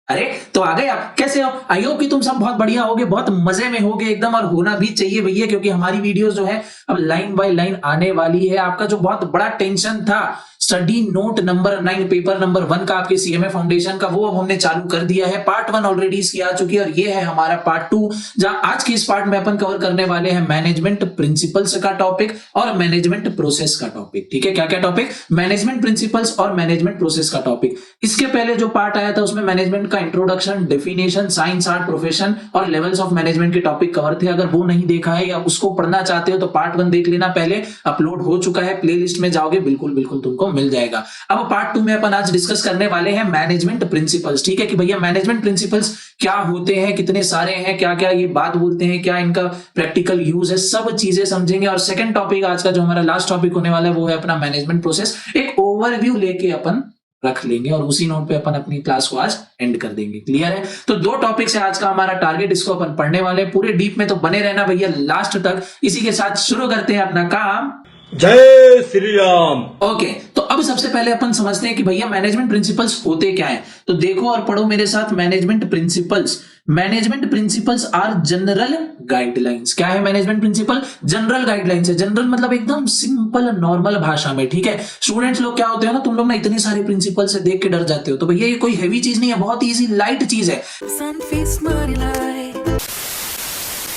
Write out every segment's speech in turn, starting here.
अरे तो आ गए आप, कैसे हो? आई होप कि तुम सब बहुत बढ़िया होगे, बहुत मजे में होगे एकदम, और होना भी चाहिए भैया, क्योंकि हमारी वीडियोस जो है अब लाइन बाय लाइन आने वाली है। आपका जो बहुत बड़ा टेंशन था study note number 9 paper number 1 का आपके सीएमए फाउंडेशन का, वो अब हमने चालू कर दिया है। पार्ट 1 ऑलरेडी इसकी आ चुकी है और ये है हमारा पार्ट 2, जहां आज के इस पार्ट में अपन कवर करने वाले हैं मैनेजमेंट प्रिंसिपल्स का टॉपिक और मैनेजमेंट प्रोसेस का टॉपिक। ठीक है, क्या क्या टॉपिक? मैनेजमेंट प्रिंसिपल्स और मैनेजमेंट प्रोसेस का टॉपिक। इसके पहले जो पार्ट आया था उसमें मैनेजमेंट का introduction, definition, science, art, profession और लेवल्स ऑफ मैनेजमेंट के टॉपिक कवर थे। अगर वो नहीं देखा है या उसको पढ़ना चाहते हो तो पार्ट 1 देख लेना, पहले अपलोड हो चुका है, प्लेलिस्ट में जाओगे बिल्कुल बिल्कुल तुमको मिल जाएगा। अब पार्ट 2 में अपन आज डिस्कस करने वाले हैं मैनेजमेंट प्रिंसिपल्स। ठीक है कि भैया मैनेजमेंट प्रिंसिपल्स क्या होते हैं, कितने सारे हैं, क्या क्या ये बात बोलते हैं, क्या इनका प्रैक्टिकल यूज है, सब चीजें समझेंगे। और सेकंड टॉपिक आज का जो हमारा लास्ट टॉपिक होने वाला है वो है अपना मैनेजमेंट प्रोसेस। एक ओवरव्यू लेके अपन रख लेंगे और उसी नोट पे अपन अपनी क्लास को आज एंड कर देंगे। क्लियर है? तो 2 टॉपिक से आज का हमारा टारगेट, इसको अपन पढ़ने वाले हैं पूरे डीप में, तो बने रहना भैया लास्ट तक। इसी के साथ शुरू करते हैं अपना काम। जय श्री राम। ओके, तो अब सबसे पहले अपन समझते हैं कि भैया मैनेजमेंट प्रिंसिपल्स होते क्या हैं। तो देखो और पढ़ो मेरे साथ management principles. Management principles are general guidelines. क्या है मैनेजमेंट प्रिंसिपल? जनरल गाइडलाइंस है। जनरल मतलब एकदम सिंपल नॉर्मल भाषा में। ठीक है, स्टूडेंट्स लोग क्या होते हो ना, तुम लोग ना इतने सारे प्रिंसिपल से देख के डर जाते हो, तो भैया ये कोई हैवी चीज नहीं है, बहुत इजी लाइट चीज है।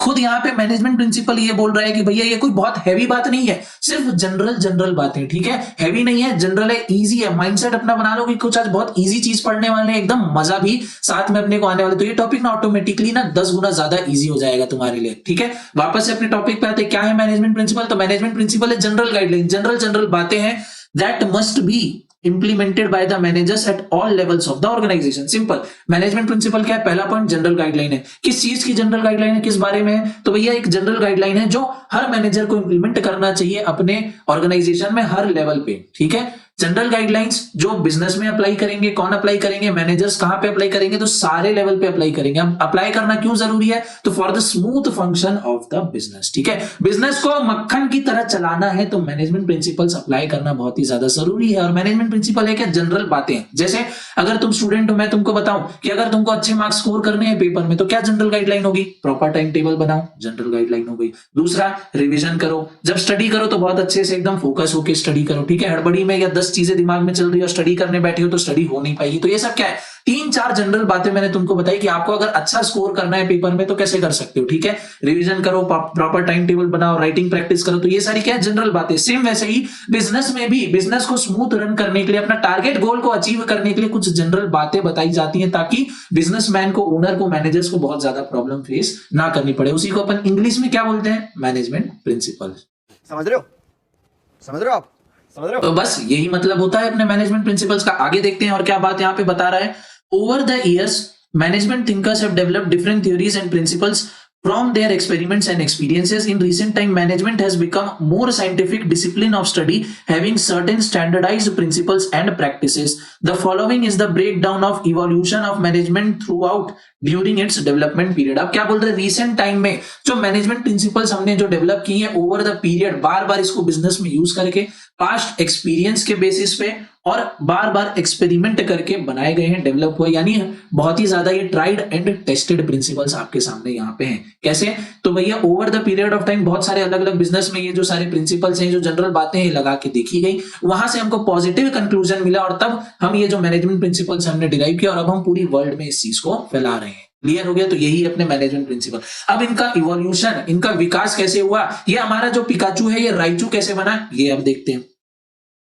खुद यहाँ पे मैनेजमेंट प्रिंसिपल ये बोल रहा है कि भैया ये कोई बहुत हैवी बात नहीं है, सिर्फ जनरल जनरल बातें। ठीक है, हैवी नहीं है, जनरल है, इजी है। माइंडसेट अपना बना लो कि कुछ आज बहुत इजी चीज पढ़ने वाले हैं, एकदम मजा भी साथ में अपने को आने वाले, तो ये टॉपिक ना ऑटोमेटिकली ना 10 गुना ज्यादा इजी हो जाएगा तुम्हारे लिए। ठीक है, वापस से अपने टॉपिक पे आते हैं। क्या है मैनेजमेंट प्रिंसिपल? तो मैनेजमेंट प्रिंसिपल है जनरल गाइडलाइन, जनरल जनरल बातें हैं that must be implemented by the managers at all levels of the organization। Simple management principle क्या है? पहला पॉइंट जनरल गाइडलाइन है। किस चीज की जनरल गाइडलाइन है, किस बारे में है? तो भैया एक जनरल गाइडलाइन है जो हर मैनेजर को इंप्लीमेंट करना चाहिए अपने ऑर्गेनाइजेशन में हर लेवल पे। ठीक है, जनरल गाइडलाइंस जो बिजनेस में अप्लाई करेंगे, कौन अप्लाई करेंगे, मैनेजर्स कहां पे अप्लाई करेंगे? तो सारे लेवल पे अप्लाई करेंगे। अब अप्लाई करना क्यों जरूरी है? तो for the smooth function of the business. ठीक है, बिजनेस को मक्खन की तरह चलाना है तो मैनेजमेंट प्रिंसिपल्स अप्लाई करना बहुत ही ज्यादा जरूरी है। और मैनेजमेंट प्रिंसिपल है क्या? जनरल बातें। जैसे अगर तुम स्टूडेंट हो, मैं तुमको बताऊं कि अगर तुमको अच्छे मार्क्स स्कोर करने हैं पेपर में, तो क्या जनरल गाइडलाइन होगी? प्रॉपर टाइम टेबल बनाओ, जनरल गाइडलाइन हो गई। दूसरा, रिविजन करो। जब स्टडी करो तो बहुत अच्छे से एकदम फोकस होकर स्टडी करो। ठीक है, हड़बड़ी में या 10 चीजें दिमाग में चल रही हो, स्टडी करने बैठे हो तो स्टडी हो नहीं पाएगी। तो ये सब क्या है? 3-4 जनरल बातें मैंने तुमको बताई कि आपको अगर अच्छा स्कोर करना है पेपर में तो कैसे कर सकते हो। ठीक है, रिवीजन करो, प्रॉपर टाइम टेबल बनाओ, राइटिंग प्रैक्टिस करो। तो ये सारी क्या है? जनरल बातें। सेम वैसे ही बिजनेस में भी, बिजनेस को स्मूथ रन करने के लिए, अपना टारगेट गोल को अचीव करने के लिए कुछ जनरल बातें बताई जाती हैं, ताकि बिजनेसमैन को, ओनर को, मैनेजर्स को बहुत ज्यादा प्रॉब्लम फेस ना करनी पड़े। उसी को अपन इंग्लिश में क्या बोलते हैं? Management principle. समझ रहे हो? समझ रहे हो आप? समझ रहे हो? तो बस यही मतलब होता है अपने मैनेजमेंट प्रिंसिपल्स का। आगे देखते हैं और क्या बात यहाँ पे बता रहा है। Over the years management thinkers have developed different theories and principles from their experiments and experiences. In recent time, management has become more scientific discipline of study, having certain standardized principles and practices. The following is the breakdown of evolution of management throughout during its development period. अब क्या बोल रहे हैं? recent time में जो management principles हमने जो develop किए हैं ओवर द पीरियड, बार बार इसको बिजनेस में यूज करके, पास्ट एक्सपीरियंस के बेसिस पे और बार बार एक्सपेरिमेंट करके बनाए गए हैं, डेवलप हुए, यानी बहुत ही ज्यादा ये ट्राइड एंड टेस्टेड प्रिंसिपल्स आपके सामने यहाँ पे हैं। कैसे? तो भैया over the period of time बहुत सारे अलग अलग बिजनेस में ये जो सारे प्रिंसिपल्स हैं, जो जनरल बातें हैं, लगा के देखी गई, वहां से हमको पॉजिटिव कंक्लूजन मिला और तब हम ये जो मैनेजमेंट प्रिंसिपल्स हमने डिराइव किया और अब हम पूरी वर्ल्ड में इस चीज को फैला रहे हैं। क्लियर हो गया? तो यही अपने मैनेजमेंट प्रिंसिपल। अब इनका इवोल्यूशन, इनका विकास कैसे हुआ, ये हमारा जो पिकाचू है ये राइचू कैसे बना, ये अब देखते हैं।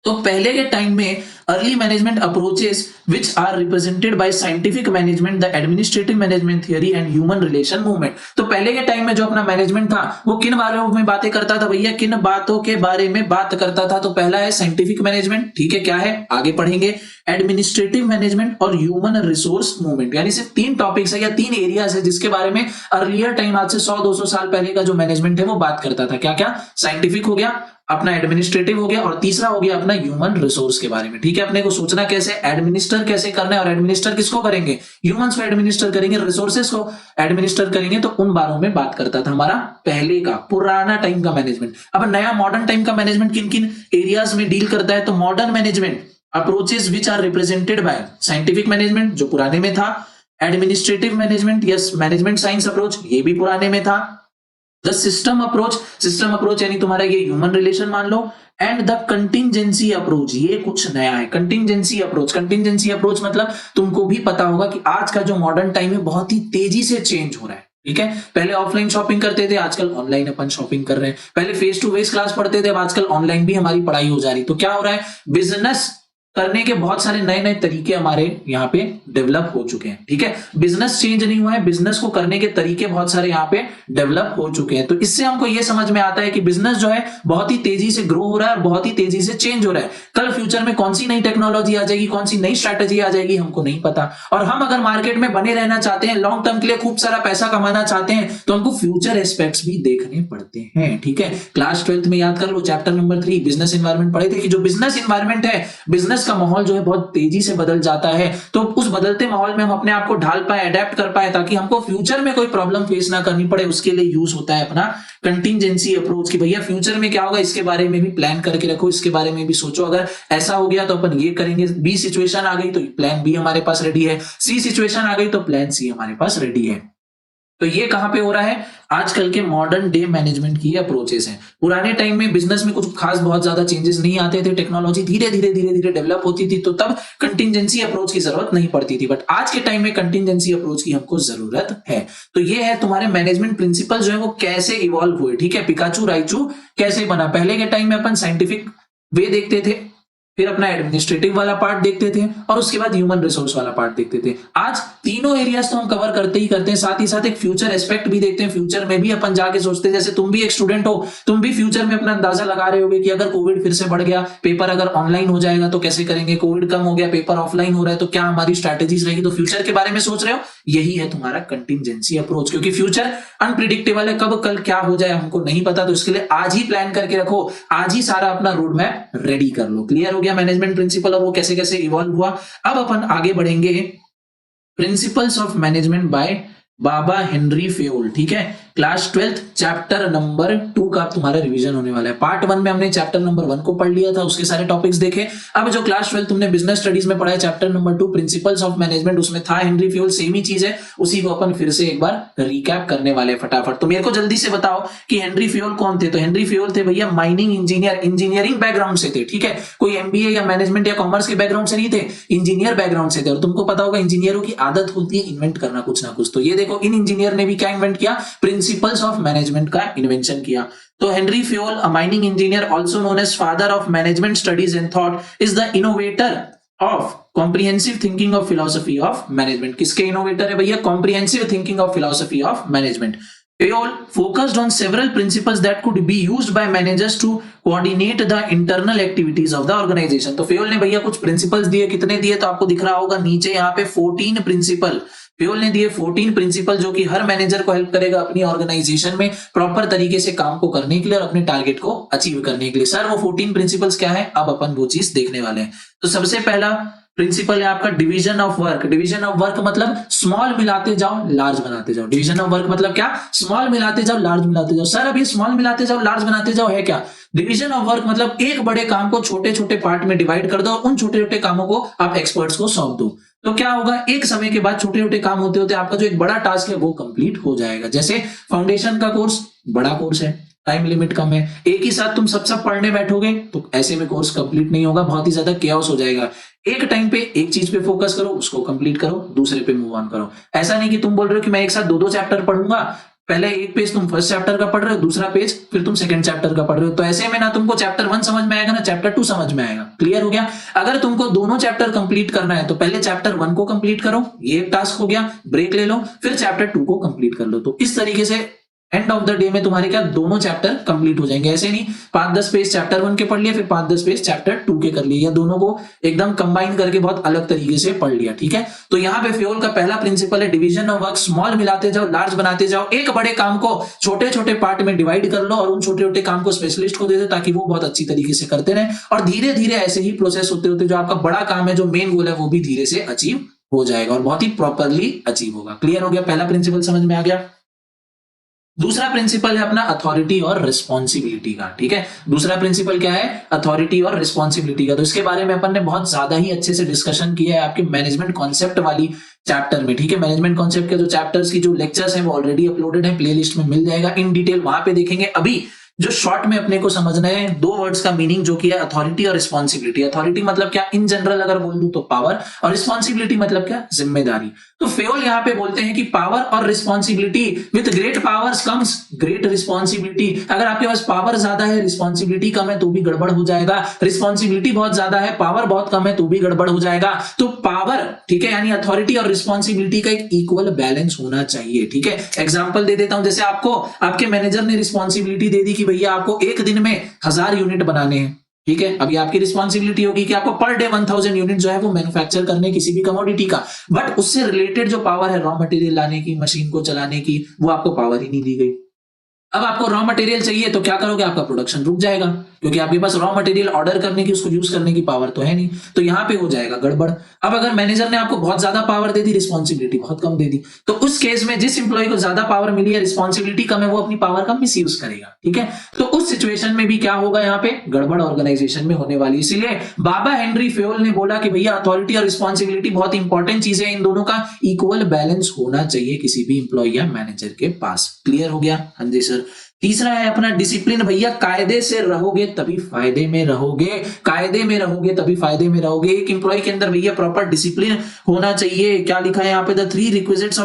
तो पहले के टाइम में early management approaches which are represented by scientific management, the administrative management theory and human relation movement. तो पहले के टाइम में जो अपना मैनेजमेंट था वो किन बारे में बातें करता था भैया? किन बातों के बारे में बात करता था? तो पहला है साइंटिफिक मैनेजमेंट। ठीक है, क्या है आगे पढ़ेंगे। एडमिनिस्ट्रेटिव मैनेजमेंट और ह्यूमन रिसोर्स मूवमेंट, यानी सिर्फ 3 टॉपिक्स है या 3 एरियाज है जिसके बारे में अर्लियर टाइम, आज से 100-200 साल पहले का जो मैनेजमेंट है वो बात करता था। क्या क्या? साइंटिफिक हो गया, अपना एडमिनिस्ट्रेटिव हो गया और तीसरा हो गया अपना ह्यूमन रिसोर्स के बारे में। ठीक है, अपने को सोचना कैसे, एडमिनिस्टर कैसे करना है, और एडमिनिस्टर किसको करेंगे? ह्यूमंस को एडमिनिस्टर करेंगे, रिसोर्सेस को एडमिनिस्टर करेंगे। तो उन बारों में बात करता था हमारा पहले का पुराना टाइम का मैनेजमेंट। अब नया मॉडर्न टाइम का मैनेजमेंट किन किन एरियाज में डील करता है? तो modern management approaches which are represented by scientific management जो पुराने में था, administrative management, yes, management science approach, ये भी पुराने में था। द सिस्टम अप्रोच यानी तुम्हारा ये ह्यूमन रिलेशन मान लो, एंड द कंटिंजेंसी अप्रोच, ये कुछ नया है। कंटिंजेंसी अप्रोच मतलब तुमको भी पता होगा कि आज का जो मॉडर्न टाइम है बहुत ही तेजी से चेंज हो रहा है, ठीक है। पहले ऑफलाइन शॉपिंग करते थे, आजकल ऑनलाइन अपन शॉपिंग कर रहे हैं। पहले फेस टू फेस क्लास पढ़ते थे, अब आजकल ऑनलाइन भी हमारी पढ़ाई हो जा रही। तो क्या हो रहा है, बिजनेस करने के बहुत सारे नए नए तरीके हमारे यहाँ पे डेवलप हो चुके हैं, ठीक है। बिजनेस चेंज नहीं हुआ है, बिजनेस को करने के तरीके बहुत सारे यहाँ पे डेवलप हो चुके हैं। तो इससे हमको ये समझ में आता है कि बिजनेस जो है बहुत ही तेजी से ग्रो हो रहा है और बहुत ही तेजी से चेंज हो रहा है। कल फ्यूचर में कौन सी नई टेक्नोलॉजी आ जाएगी, कौन सी नई स्ट्रैटेजी आ जाएगी, हमको नहीं पता। और हम अगर मार्केट में बने रहना चाहते हैं, लॉन्ग टर्म के लिए खूब सारा पैसा कमाना चाहते हैं, तो हमको फ्यूचर एस्पेक्ट्स भी देखने पड़ते हैं, ठीक है। क्लास 12th में याद कर लो, चैप्टर नंबर 3 बिजनेस एनवायरनमेंट पढ़े थे कि जो बिजनेस एनवायरनमेंट है, बिजनेस का माहौल जो है बहुत तेजी से बदल जाता है। तो उस बदलते माहौल में हम अपने आप को ढाल पाए, अडेप्ट कर पाए, ताकि हमको फ्यूचर में कोई प्रॉब्लम फेस ना करनी पड़े। उसके लिए यूज होता है अपना कंटिंजेंसी अप्रोच कि भैया फ्यूचर में क्या होगा, इसके बारे में भी प्लान करके रखो, इसके बारे में भी सोचो। अगर ऐसा हो गया तो अपन ये करेंगे, बी सिचुएशन आ गई तो प्लान बी हमारे पास रेडी है, सी सिचुएशन आ गई तो प्लान सी हमारे पास रेडी है। तो ये कहां पे हो रहा है, आजकल के मॉडर्न डे मैनेजमेंट की अप्रोचेस हैं। पुराने टाइम में बिजनेस में कुछ खास बहुत ज्यादा चेंजेस नहीं आते थे, टेक्नोलॉजी धीरे धीरे डेवलप होती थी, तो तब कंटिंजेंसी अप्रोच की जरूरत नहीं पड़ती थी। बट आज के टाइम में कंटिंजेंसी अप्रोच की हमको जरूरत है। तो ये है तुम्हारे मैनेजमेंट प्रिंसिपल जो है वो कैसे इवॉल्व हुए, ठीक है। पिकाचू राइचू कैसे बना, पहले के टाइम में अपन साइंटिफिक वे देखते थे, फिर अपना एडमिनिस्ट्रेटिव वाला पार्ट देखते थे, और उसके बाद ह्यूमन रिसोर्स वाला पार्ट देखते थे। आज तीनों एरियाज तो हम कवर करते ही करते हैं, साथ ही साथ एक फ्यूचर एस्पेक्ट भी देखते हैं। फ्यूचर में भी अपन जाके सोचते हैं, जैसे तुम भी एक स्टूडेंट हो, तुम भी फ्यूचर में अपना अंदाजा लगा रहे होगे कि अगर कोविड फिर से बढ़ गया, पेपर अगर ऑनलाइन हो जाएगा तो कैसे करेंगे, कोविड कम हो गया, पेपर ऑफलाइन हो रहा है, तो क्या हमारी स्ट्रैटेजीज रहेगी। तो फ्यूचर के बारे में सोच रहे हो, यही है तुम्हारा कंटिंजेंसी अप्रोच, क्योंकि फ्यूचर अनप्रिडिक्टेबल है, कब कल क्या हो जाए हमको नहीं पता। तो इसके लिए आज ही प्लान करके रखो, आज ही सारा अपना रोड मैप रेडी कर लो। क्लियर हो गया मैनेजमेंट प्रिंसिपल और वो कैसे कैसे इवॉल्व हुआ। अब अपन आगे बढ़ेंगे principles of management bye Baba Henry Fayol, ठीक है। क्लास 12th चैप्टर नंबर 2 का तुम्हारा रिवीजन होने वाला है। पार्ट 1 में हमने चैप्टर नंबर 1 को पढ़ लिया था, उसके सारे टॉपिक्स देखे। अब जो क्लास 12 तुमने बिजनेस स्टडीज में पढ़ा है, chapter number 2 principles of management, उसमें था हेनरी फेयोल, सेम ही चीज है, उसी को अपन फिर से एक बार रिकैप करने वाले हैं फटाफट। तो मेरे को जल्दी से बताओ कि हेनरी फेयोल कौन थे। तो हेनरी फेयोल थे भैया माइनिंग इंजीनियर, इंजीनियरिंग बैकग्राउंड से थे, ठीक है। कोई एमबीए या मैनेजमेंट या कॉमर्स के बैकग्राउंड से नहीं थे, इंजीनियर बैकग्राउंड से थे। और तुमको पता होगा इंजीनियरों की आदत होती है इन्वेंट करना कुछ ना कुछ। तो ये देखो, इन इंजीनियर ने भी क्या इन्वेंट किया, प्रिंसिपल्स ऑफ मैनेजमेंट का इन्वेंशन किया। तो Henri Fayol, a mining engineer also known as father of management studies and thought, is the innovator of comprehensive thinking of philosophy of management. किसके इनोवेटर है भैया, comprehensive thinking of philosophy of management. Payol focused on several principles that could be used by managers to coordinate the internal activities of the organization। तो Fayol ने भैया कुछ principles दिए, कितने दिए तो आपको दिख रहा होगा नीचे यहाँ पे 14 प्रिंसिपल। फेयोल ने दिए 14 प्रिंसिपल जो कि हर मैनेजर को हेल्प करेगा अपनी ऑर्गेनाइजेशन में प्रॉपर तरीके से काम को करने के लिए और अपने टारगेट को अचीव करने के लिए। सर वो 14 प्रिंसिपल्स क्या है, अब अपन वो चीज देखने वाले हैं। तो सबसे पहला प्रिंसिपल है आपका division of work. Division of work मतलब स्मॉल मिलाते जाओ लार्ज बनाते जाओ। डिवीजन ऑफ वर्क मतलब क्या, स्मॉल मिलाते जाओ लार्ज बनाते जाओ। सर अभी स्मॉल मिलाते जाओ लार्ज बनाते जाओ है क्या, डिवीजन ऑफ वर्क मतलब एक बड़े काम को छोटे छोटे पार्ट में डिवाइड कर दो और उन छोटे छोटे कामों को आप एक्सपर्ट्स को सौंप दो। तो क्या होगा, एक समय के बाद छोटे छोटे काम होते होते आपका जो एक बड़ा टास्क है वो कंप्लीट हो जाएगा। जैसे फाउंडेशन का कोर्स बड़ा कोर्स है, टाइम लिमिट कम है, एक ही साथ तुम सब पढ़ने बैठोगे तो ऐसे में कोर्स कंप्लीट नहीं होगा, बहुत ही ज्यादा केओस हो जाएगा। एक टाइम पे एक चीज पे फोकस करो, उसको कंप्लीट करो, दूसरे पे मूव ऑन करो। ऐसा नहीं कि तुम बोल रहे हो कि मैं एक साथ दो चैप्टर पढ़ूंगा, पहले एक पेज तुम फर्स्ट चैप्टर का पढ़ रहे हो, दूसरा पेज फिर तुम सेकंड चैप्टर का पढ़ रहे हो, तो ऐसे में ना तुमको चैप्टर 1 समझ में आएगा ना चैप्टर 2 समझ में आएगा। क्लियर हो गया। अगर तुमको दोनों चैप्टर कंप्लीट करना है तो पहले चैप्टर 1 को कंप्लीट करो, ये एक टास्क हो गया, ब्रेक ले लो, फिर चैप्टर 2 को कंप्लीट कर लो। तो इस तरीके से एंड ऑफ द डे में तुम्हारे क्या दोनों चैप्टर कंप्लीट हो जाएंगे। ऐसे नहीं 5-10 पेज चैप्टर 1 के पढ़ लिए, फिर 5-10 पेज चैप्टर 2 के कर लिए, या दोनों को एकदम कंबाइन करके बहुत अलग तरीके से पढ़ लिया। ठीक है, तो यहाँ पे फेयोल का पहला प्रिंसिपल है डिवीजन ऑफ वर्क, स्मॉल मिलाते जाओ लार्ज बनाते जाओ। एक बड़े काम को छोटे छोटे पार्ट में डिवाइड कर लो और उन छोटे छोटे काम को स्पेशलिस्ट को दे दो ताकि वो बहुत अच्छी तरीके से करते रहे, और धीरे धीरे ऐसे ही प्रोसेस होते होते जो आपका बड़ा काम है, जो मेन गोल है, वो भी धीरे से अचीव हो जाएगा और बहुत ही प्रॉपरली अचीव होगा। क्लियर हो गया, पहला प्रिंसिपल समझ में आ गया। दूसरा प्रिंसिपल है अपना अथॉरिटी और रिस्पॉन्सिबिलिटी का, ठीक है। दूसरा प्रिंसिपल क्या है? अथॉरिटी और रिस्पॉन्सिबिलिटी का। तो इसके बारे में अपन ने बहुत ज्यादा ही अच्छे से डिस्कशन किया है आपके मैनेजमेंट कॉन्सेप्ट वाली चैप्टर में, ठीक है। मैनेजमेंट कॉन्सेप्ट के जो चैप्टर्स की जो लेक्चर्स हैं वो ऑलरेडी अपलोडेड है, प्लेलिस्ट में मिल जाएगा, इन डिटेल वहां पे देखेंगे। अभी जो शॉर्ट में अपने को समझना है दो वर्ड्स का मीनिंग जो कि है अथॉरिटी और रिस्पॉन्सिबिलिटी। अथॉरिटी मतलब क्या, इन जनरल अगर बोल दूं तो पावर, और रिस्पॉन्सिबिलिटी मतलब क्या, जिम्मेदारी। तो फेयोल यहां पे बोलते हैं कि पावर और responsibility, with great powers comes great responsibility. अगर आपके पास पावर ज्यादा है, रिस्पॉन्सिबिलिटी कम है तो भी गड़बड़ हो जाएगा। रिस्पॉन्सिबिलिटी बहुत ज्यादा है, पावर बहुत कम है तो भी गड़बड़ हो जाएगा। तो पावर, ठीक है, यानी अथॉरिटी और रिस्पॉन्सिबिलिटी का एक इक्वल बैलेंस होना चाहिए, ठीक है। एग्जांपल दे देता हूं, जैसे आपको आपके मैनेजर ने रिस्पॉन्सिबिलिटी दे दी कि भैया आपको एक दिन में 1000 यूनिट बनाने हैं, ठीक है। अभी आपकी रिस्पॉन्सिबिलिटी होगी कि आपको पर डे 1000 यूनिट जो है वो मैन्युफैक्चर करने किसी भी कमोडिटी का, बट उससे रिलेटेड जो पावर है रॉ मटेरियल लाने की, मशीन को चलाने की, वो आपको पावर ही नहीं दी गई। अब आपको रॉ मटेरियल चाहिए तो क्या करोगे, आपका प्रोडक्शन रुक जाएगा, क्योंकि आपके पास रॉ मटेरियल ऑर्डर करने की, उसको यूज करने की पावर तो है नहीं। तो यहां पे हो जाएगा गड़बड़। अब अगर मैनेजर ने आपको बहुत ज्यादा पावर दे दी, रिस्पॉन्सिबिलिटी बहुत कम दे दी, तो उस केस में जिस इंप्लॉय को ज्यादा पावर मिली है, रिस्पॉन्सिबिलिटी कम है, वो अपनी पावर का मिस यूज करेगा, ठीक है। तो उस सिचुएशन में भी क्या होगा, यहाँ पे गड़बड़ ऑर्गेनाइजेशन में होने वाली। इसीलिए बाबा हेनरी फेयोल ने बोला कि भैया अथॉरिटी और रिस्पॉन्सिबिलिटी बहुत इंपॉर्टेंट चीज है, इन दोनों का इक्वल बैलेंस होना चाहिए किसी भी इंप्लॉय या मैनेजर के पास। क्लियर हो गया? हाँ जी सर। तीसरा है अपना डिसिप्लिन। भैया कायदे से रहोगे तभी फायदे में रहोगे, कायदे में रहोगे तभी फायदे में रहोगे। एक इंप्लॉय के अंदर भैया प्रॉपर डिसिप्लिन होना चाहिए। क्या लिखा है यहाँ पे, the three requisites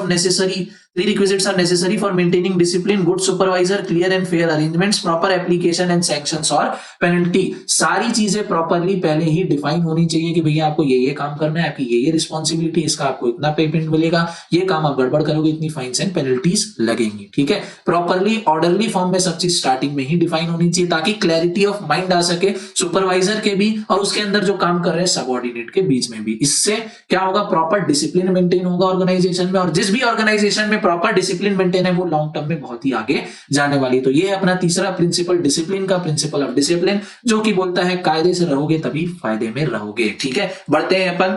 are necessary for maintaining discipline: good supervisor, clear and fair arrangements, proper application and sanctions और penalty। सारी चीजें प्रॉपरली पहले ही डिफाइन होनी चाहिए कि भैया आपको ये काम करना है, आपकी ये रिस्पॉन्सिबिलिटी, इसका आपको इतना पेमेंट मिलेगा, ये काम आप गड़बड़ करोगे इतनी फाइन्स एंड पेनल्टीज लगेंगी, ठीक है। प्रॉपरली ऑर्डरली फॉर्म में सब चीज स्टार्टिंग में ही डिफाइन होनी चाहिए, ताकि क्लैरिटी ऑफ माइंड आ सके सुपरवाइजर के भी और उसके अंदर जो काम कर रहे हैं सबऑर्डिनेट के बीच में भी। इससे क्या होगा, प्रॉपर डिसिप्लिन मेंटेन होगा ऑर्गेनाइजेशन में, और जिस भी ऑर्गेनाइजेशन में प्रॉपर डिसिप्लिन मेंटेन है वो लॉन्ग टर्म में बहुत ही आगे जाने वाली। तो ये है अपना तीसरा प्रिंसिपल, डिसिप्लिन का, प्रिंसिपल ऑफ डिसिप्लिन, जो कि बोलता है कायदे से रहोगे तभी फायदे में रहोगे, ठीक है। बढ़ते हैं अपन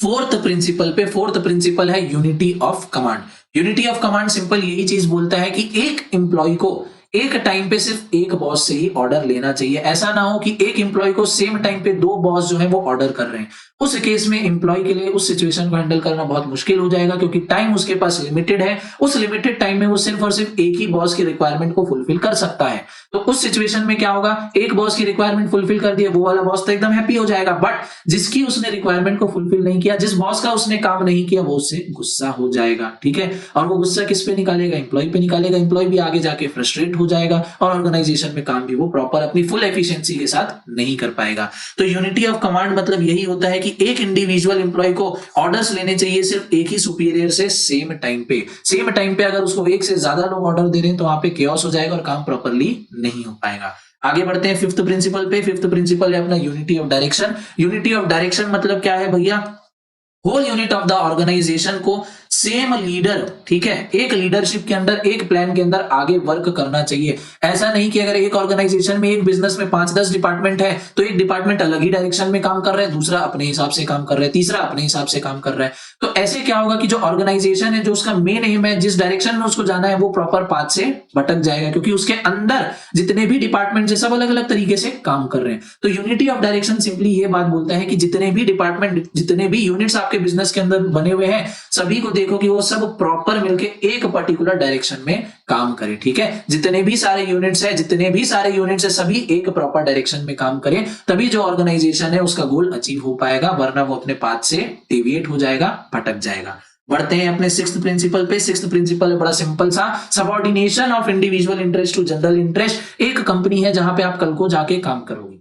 फोर्थ प्रिंसिपल पे। फोर्थ प्रिंसिपल है unity of command. Unity of command simple यही चीज बोलता है कि एक इंप्लॉय को एक टाइम पे सिर्फ एक बॉस से ही ऑर्डर लेना चाहिए। ऐसा ना हो कि एक इंप्लॉय को सेम टाइम पे दो बॉस जो है वो ऑर्डर कर रहे हैं। उस केस में इंप्लॉय के लिए उस सिचुएशन को हैंडल करना बहुत मुश्किल हो जाएगा, क्योंकि टाइम उसके पास लिमिटेड है। उस लिमिटेड टाइम में वो सिर्फ और सिर्फ एक ही बॉस की रिक्वायरमेंट को फुलफिल कर सकता है। तो उस सिचुएशन में क्या होगा, एक बॉस की रिक्वायरमेंट फुलफिल कर दिया, वो वाला बॉस तो एकदम हैप्पी हो जाएगा, बट जिसकी उसने रिक्वायरमेंट को फुलफिल नहीं किया, जिस बॉस का उसने काम नहीं किया, वो उससे गुस्सा हो जाएगा, ठीक है। और वो गुस्सा किस पे निकालेगा, इंप्लॉय पे निकालेगा। इंप्लॉय भी आगे जाके फ्रस्ट्रेट हो जाएगा और ऑर्गेनाइजेशन में काम भी वो प्रॉपर अपनी फुल एफिशिएंसी के साथ नहीं कर पाएगा। तो यूनिटी ऑफ कमांड मतलब यही होता है कि एक इंडिविजुअल इंप्लॉय को ऑर्डर्स लेने चाहिए सिर्फ एक ही सुपीरियर से सेम टाइम पे। सेम टाइम पे अगर उसको एक से ज्यादा लोग ऑर्डर दे रहे हैं तो वहां पे केओस हो जाएगा और काम प्रॉपरली नहीं हो पाएगा। आगे बढ़ते हैं फिफ्थ प्रिंसिपल पे। फिफ्थ प्रिंसिपल है अपना unity of direction. Unity of direction मतलब क्या है भैया, whole unit of the organization को सेम लीडर, ठीक है, एक लीडरशिप के अंदर, एक प्लान के अंदर आगे वर्क करना चाहिए। ऐसा नहीं कि अगर एक ऑर्गेनाइजेशन में, एक बिजनेस में 5-10 डिपार्टमेंट है तो एक डिपार्टमेंट अलग ही डायरेक्शन में काम कर रहा है, दूसरा अपने हिसाब से काम कर रहा है, तीसरा अपने हिसाब से काम कर रहा है। तो ऐसे क्या होगा कि जो ऑर्गेनाइजेशन है, जो उसका मेन एम है, जिस डायरेक्शन में उसको जाना है, वो प्रॉपर पाथ से भटक जाएगा, क्योंकि उसके अंदर जितने भी डिपार्टमेंट है सब अलग अलग तरीके से काम कर रहे हैं। तो यूनिटी ऑफ डायरेक्शन सिंपली ये बात बोलता है कि जितने भी डिपार्टमेंट, जितने भी यूनिट्स आपके बिजनेस के अंदर बने हुए हैं, सभी को देखो कि वो सब प्रॉपर मिलके एक पर्टिकुलर डायरेक्शन में काम करें, ठीक है। जितने भी सारे यूनिट्स है सभी एक प्रॉपर डायरेक्शन में काम करें, तभी जो ऑर्गेनाइजेशन है उसका गोल अचीव हो पाएगा, वरना वो अपने पाथ से डेविएट हो जाएगा, भटक जाएगा। बढ़ते हैं अपने सिक्स्थ प्रिंसिपल पे। सिक्स्थ प्रिंसिपल बड़ा सिंपल सा, subordination of individual interest to general interest. एक कंपनी है जहां पे आप कल को जाके काम करोगे,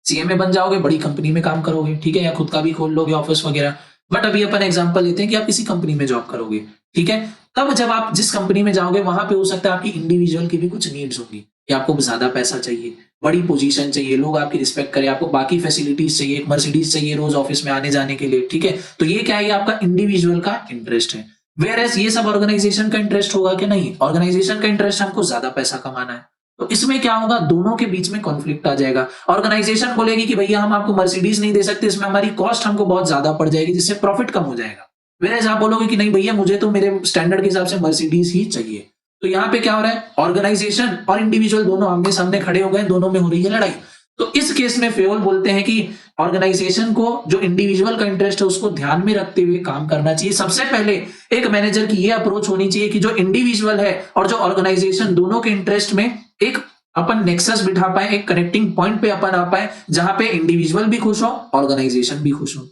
सीएमए बन जाओगे, बड़ी कंपनी में काम करोगे, ठीक है, या खुद का भी खोल लोगे ऑफिस वगैरह। बट अभी अपन एग्जांपल लेते हैं कि आप किसी कंपनी में जॉब करोगे, ठीक है। तब जब आप जिस कंपनी में जाओगे वहां पे हो सकता है आपकी इंडिविजुअल की भी कुछ नीड्स होंगी, कि आपको ज्यादा पैसा चाहिए, बड़ी पोजीशन चाहिए, लोग आपकी रिस्पेक्ट करें, आपको बाकी फैसिलिटीज चाहिए, एक मर्सिडीज चाहिए रोज ऑफिस में आने जाने के लिए, ठीक है। तो ये क्या है, आपका इंडिविजुअल का इंटरेस्ट है। वेयरएज ये सब ऑर्गेनाइजेशन का इंटरेस्ट होगा कि नहीं, ऑर्गेनाइजेशन का इंटरेस्ट हमको ज्यादा पैसा कमाना है। तो इसमें क्या होगा, दोनों के बीच में कॉन्फ्लिक्ट आ जाएगा। ऑर्गेनाइजेशन बोलेगी कि भैया हम आपको मर्सिडीज नहीं दे सकते, इसमें हमारी कॉस्ट हमको बहुत ज्यादा पड़ जाएगी, जिससे प्रॉफिट कम हो जाएगा। वेयरएज आप बोलोगे कि नहीं भैया मुझे तो मेरे स्टैंडर्ड के हिसाब से मर्सिडीज ही चाहिए। तो यहाँ पे क्या हो रहा है, ऑर्गेनाइजेशन और इंडिविजुअल दोनों आमने सामने खड़े हो गए, दोनों में हो रही है लड़ाई। तो इस केस में फेयोल बोलते हैं कि ऑर्गेनाइजेशन को जो इंडिविजुअल का इंटरेस्ट है उसको ध्यान में रखते हुए काम करना चाहिए। सबसे पहले एक मैनेजर की ये अप्रोच होनी चाहिए कि जो इंडिविजुअल है और जो ऑर्गेनाइजेशन दोनों के इंटरेस्ट में एक अपन नेक्सस बिठा पाए, एक कनेक्टिंग पॉइंट पे अपन आ पाए जहां पे इंडिविजुअल भी खुश हो, ऑर्गेनाइजेशन भी खुश हो।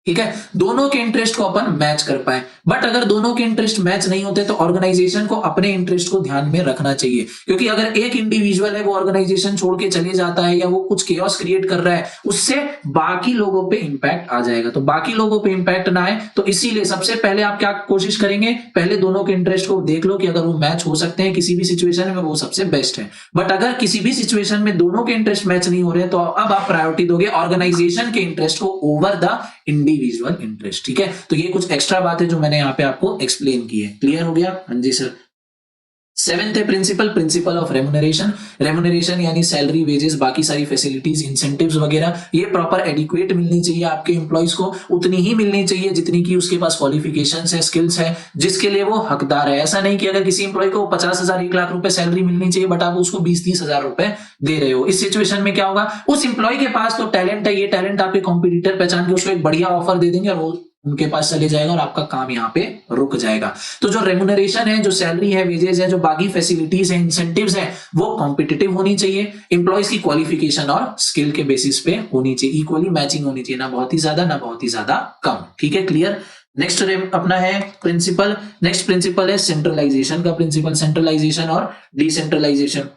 ठीक है, दोनों के इंटरेस्ट को अपन मैच कर पाए। बट अगर दोनों के इंटरेस्ट मैच नहीं होते तो ऑर्गेनाइजेशन को अपने इंटरेस्ट को ध्यान में रखना चाहिए, क्योंकि अगर एक इंडिविजुअल है वो ऑर्गेनाइजेशन छोड़ के चले जाता है या वो कुछ केओस क्रिएट कर रहा है, उससे बाकी लोगों पे इंपैक्ट आ जाएगा। तो बाकी लोगों पे इंपैक्ट ना आए तो इसीलिए सबसे पहले आप क्या कोशिश करेंगे, पहले दोनों के इंटरेस्ट को देख लो कि अगर वो मैच हो सकते हैं किसी भी सिचुएशन में, वो सबसे बेस्ट है। बट अगर किसी भी सिचुएशन में दोनों के इंटरेस्ट मैच नहीं हो रहे तो अब आप प्रायोरिटी दोगे ऑर्गेनाइजेशन के इंटरेस्ट को ओवर द इंडिविजुअल इंटरेस्ट। ठीक है, तो ये कुछ एक्स्ट्रा बात है जो मैंने यहां पे आपको एक्सप्लेन की है। क्लियर हो गया? हाँ जी सर। सेवेंथ है प्रिंसिपल ऑफ रेमुनरेशन। रेमुनरेशन यानी सैलरी, वेजेस, बाकी सारी फैसिलिटीज, इंसेंटिव्स वगैरह, ये प्रॉपर एडिक्वेट मिलनी चाहिए आपके एम्प्लॉइज को, उतनी ही मिलनी चाहिए जितनी की उसके पास क्वालिफिकेशंस है, स्किल्स है, जिसके लिए वो हकदार है। ऐसा नहीं कि अगर किसी एम्प्लॉय को 50,000 1 लाख रुपए सैलरी मिलनी चाहिए बट आप उसको 20-30 हजार रुपए दे रहे हो। इस सिचुएशन में क्या होगा, उस एम्प्लॉय के पास तो टैलेंट है, ये टैलेंट आपके कॉम्पिटिटर पहचान के उसको एक बढ़िया ऑफर दे देंगे और वो उनके पास चले जाएगा और आपका काम यहाँ पे रुक जाएगा। तो जो रेमुनरेशन है, जो सैलरी है, वेजेस है, जो बाकी फैसिलिटीज है, इंसेंटिव्स है, वो कॉम्पिटिटिव होनी चाहिए, एम्प्लॉयज की क्वालिफिकेशन और स्किल के बेसिस पे होनी चाहिए, इक्वली मैचिंग होनी चाहिए, ना बहुत ही ज्यादा ना बहुत ही ज्यादा कम। ठीक है, क्लियर? नेक्स्ट अपना है प्रिंसिपल, नेक्स्ट प्रिंसिपल है सेंट्रलाइजेशन का प्रिंसिपल, सेंट्रलाइजेशन और डिसेंट्रलाइजेशन।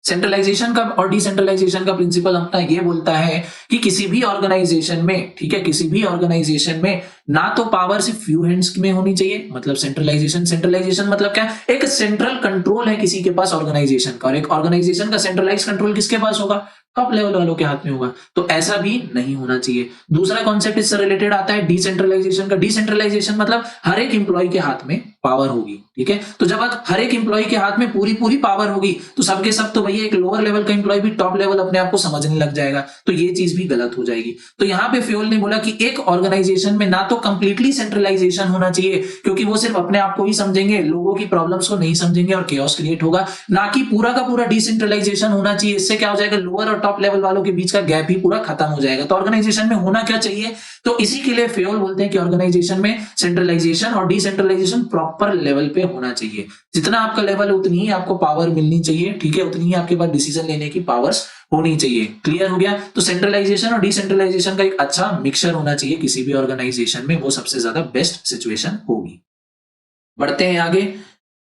सेंट्रलाइजेशन का और डिसेंट्रलाइजेशन का प्रिंसिपल अपना ये बोलता है कि किसी भी ऑर्गेनाइजेशन में, ठीक है, किसी भी ऑर्गेनाइजेशन में ना तो पावर सिर्फ फ्यू हैंड्स में होनी चाहिए, मतलब सेंट्रलाइजेशन मतलब क्या, एक सेंट्रल कंट्रोल है किसी के पास ऑर्गेनाइजेशन का, और एक ऑर्गेनाइजेशन का सेंट्रलाइज कंट्रोल किसके पास होगा, टॉप लेवल वालों के हाथ में होगा। तो ऐसा भी नहीं होना चाहिए। दूसरा कॉन्सेप्ट इससे रिलेटेड आता है डिसेंट्रलाइजेशन का। डिसेंट्रलाइजेशन मतलब हर एक इंप्लॉय के हाथ में पावर होगी। ठीक है, तो जब हर एक इंप्लॉय के हाथ में पूरी पूरी पावर होगी तो सबके सब तो भैया एक लोअर लेवल का इंप्लॉय भी टॉप लेवल अपने आप को समझने लग जाएगा, तो ये चीज भी गलत हो जाएगी। तो यहाँ पे फेयोल ने बोला कि एक ऑर्गेनाइजेशन में ना तो कंप्लीटली सेंट्रलाइजेशन होना चाहिए, क्योंकि वो सिर्फ अपने आप को ही समझेंगे, लोगों की प्रॉब्लम्स को नहीं समझेंगे और केओस क्रिएट होगा। ना कि पूरा का पूरा डिसेंट्रलाइजेशन होना चाहिए, इससे क्या हो जाएगा, लोअर और टॉप लेवल वालों के बीच का गैप ही पूरा खत्म हो जाएगा। तो ऑर्गेनाइजेशन में होना क्या चाहिए, तो इसी के लिए फेयोल बोलते हैं कि ऑर्गेनाइजेशन में सेंट्रलाइजेशन और डिसेंट्रलाइजेशन प्रॉपर लेवल पे होना चाहिए। जितना आपका लेवल है उतनी ही आपको पावर मिलनी चाहिए, ठीक है, उतनी ही आपके पास डिसीजन लेने की पावर्स होनी चाहिए। क्लियर हो गया? तो सेंट्रलाइजेशन और डिसेंट्रलाइजेशन का एक अच्छा मिक्सचर होना चाहिए किसी भी ऑर्गेनाइजेशन में, वो सबसे ज्यादा बेस्ट सिचुएशन होगी। बढ़ते हैं आगे।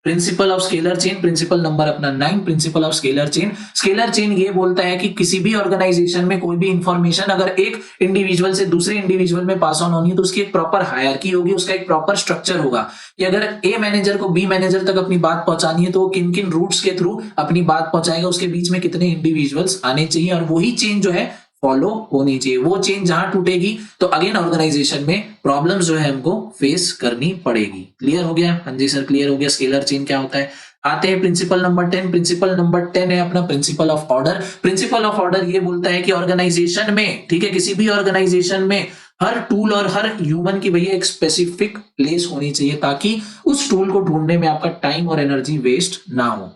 Principle of scalar chain, principle number अपना 9, principle of scalar chain. Scalar chain ये बोलता है कि किसी भी ऑर्गेनाइजेशन में कोई भी इंफॉर्मेशन अगर एक इंडिविजुअल से दूसरे इंडिविजुअल में पास ऑन होनी है तो उसकी एक प्रॉपर हायरार्की होगी, उसका एक प्रॉपर स्ट्रक्चर होगा कि अगर ए मैनेजर को बी मैनेजर तक अपनी बात पहुंचानी है तो वो किन किन रूट्स के थ्रू अपनी बात पहुंचाएगा, उसके बीच में कितने इंडिविजुअल्स आने चाहिए, और वही चेन जो है फॉलो होनी चाहिए। वो चेन जहां टूटेगी तो अगेन ऑर्गेनाइजेशन में प्रॉब्लम्स जो है हमको फेस करनी पड़ेगी। क्लियर हो गया? हाँ जी सर, क्लियर हो गया। स्केलर चेन क्या होता है? आते हैं प्रिंसिपल नंबर 10। प्रिंसिपल नंबर 10 है अपना principle of order. Principle of order ये बोलता है कि ऑर्गेनाइजेशन में, ठीक है, किसी भी ऑर्गेनाइजेशन में हर टूल और हर ह्यूमन की भैया एक स्पेसिफिक प्लेस होनी चाहिए ताकि उस टूल को ढूंढने में आपका टाइम और एनर्जी वेस्ट ना हो।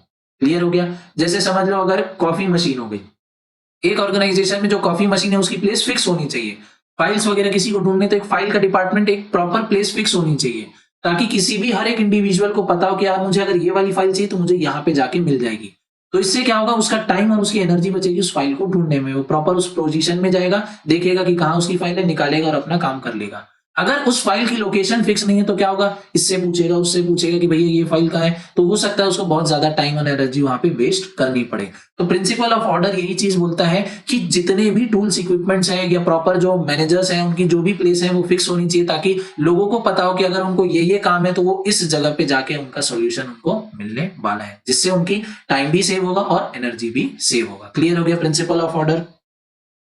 क्लियर हो गया? जैसे समझ लो अगर कॉफी मशीन हो गई, एक ऑर्गेनाइजेशन में जो कॉफी मशीन है उसकी प्लेस फिक्स होनी चाहिए। फाइल्स वगैरह किसी को ढूंढने तो एक फाइल का डिपार्टमेंट, एक प्रॉपर प्लेस फिक्स होनी चाहिए ताकि किसी भी हर एक इंडिविजुअल को पता हो कि यार मुझे अगर ये वाली फाइल चाहिए तो मुझे यहाँ पे जाके मिल जाएगी। तो इससे क्या होगा, उसका टाइम और उसकी एनर्जी बचेगी उस फाइल को ढूंढने में। वो प्रॉपर उस पोजीशन में जाएगा, देखेगा कि कहाँ उसकी फाइल है, निकालेगा और अपना काम कर लेगा। अगर उस फाइल की लोकेशन फिक्स नहीं है तो क्या होगा, इससे पूछेगा उससे पूछेगा कि भैया ये फाइल कहाँ है, तो हो सकता है उसको बहुत ज्यादा टाइम और एनर्जी वहां पे वेस्ट करनी पड़े। तो प्रिंसिपल ऑफ ऑर्डर यही चीज बोलता है कि जितने भी टूल्स इक्विपमेंट्स हैं या प्रॉपर जो मैनेजर्स हैं उनकी जो भी प्लेस है वो फिक्स होनी चाहिए ताकि लोगों को पता हो कि अगर उनको ये काम है तो वो इस जगह पे जाके उनका सोल्यूशन उनको मिलने वाला है, जिससे उनकी टाइम भी सेव होगा और एनर्जी भी सेव होगा। क्लियर हो गया प्रिंसिपल ऑफ ऑर्डर?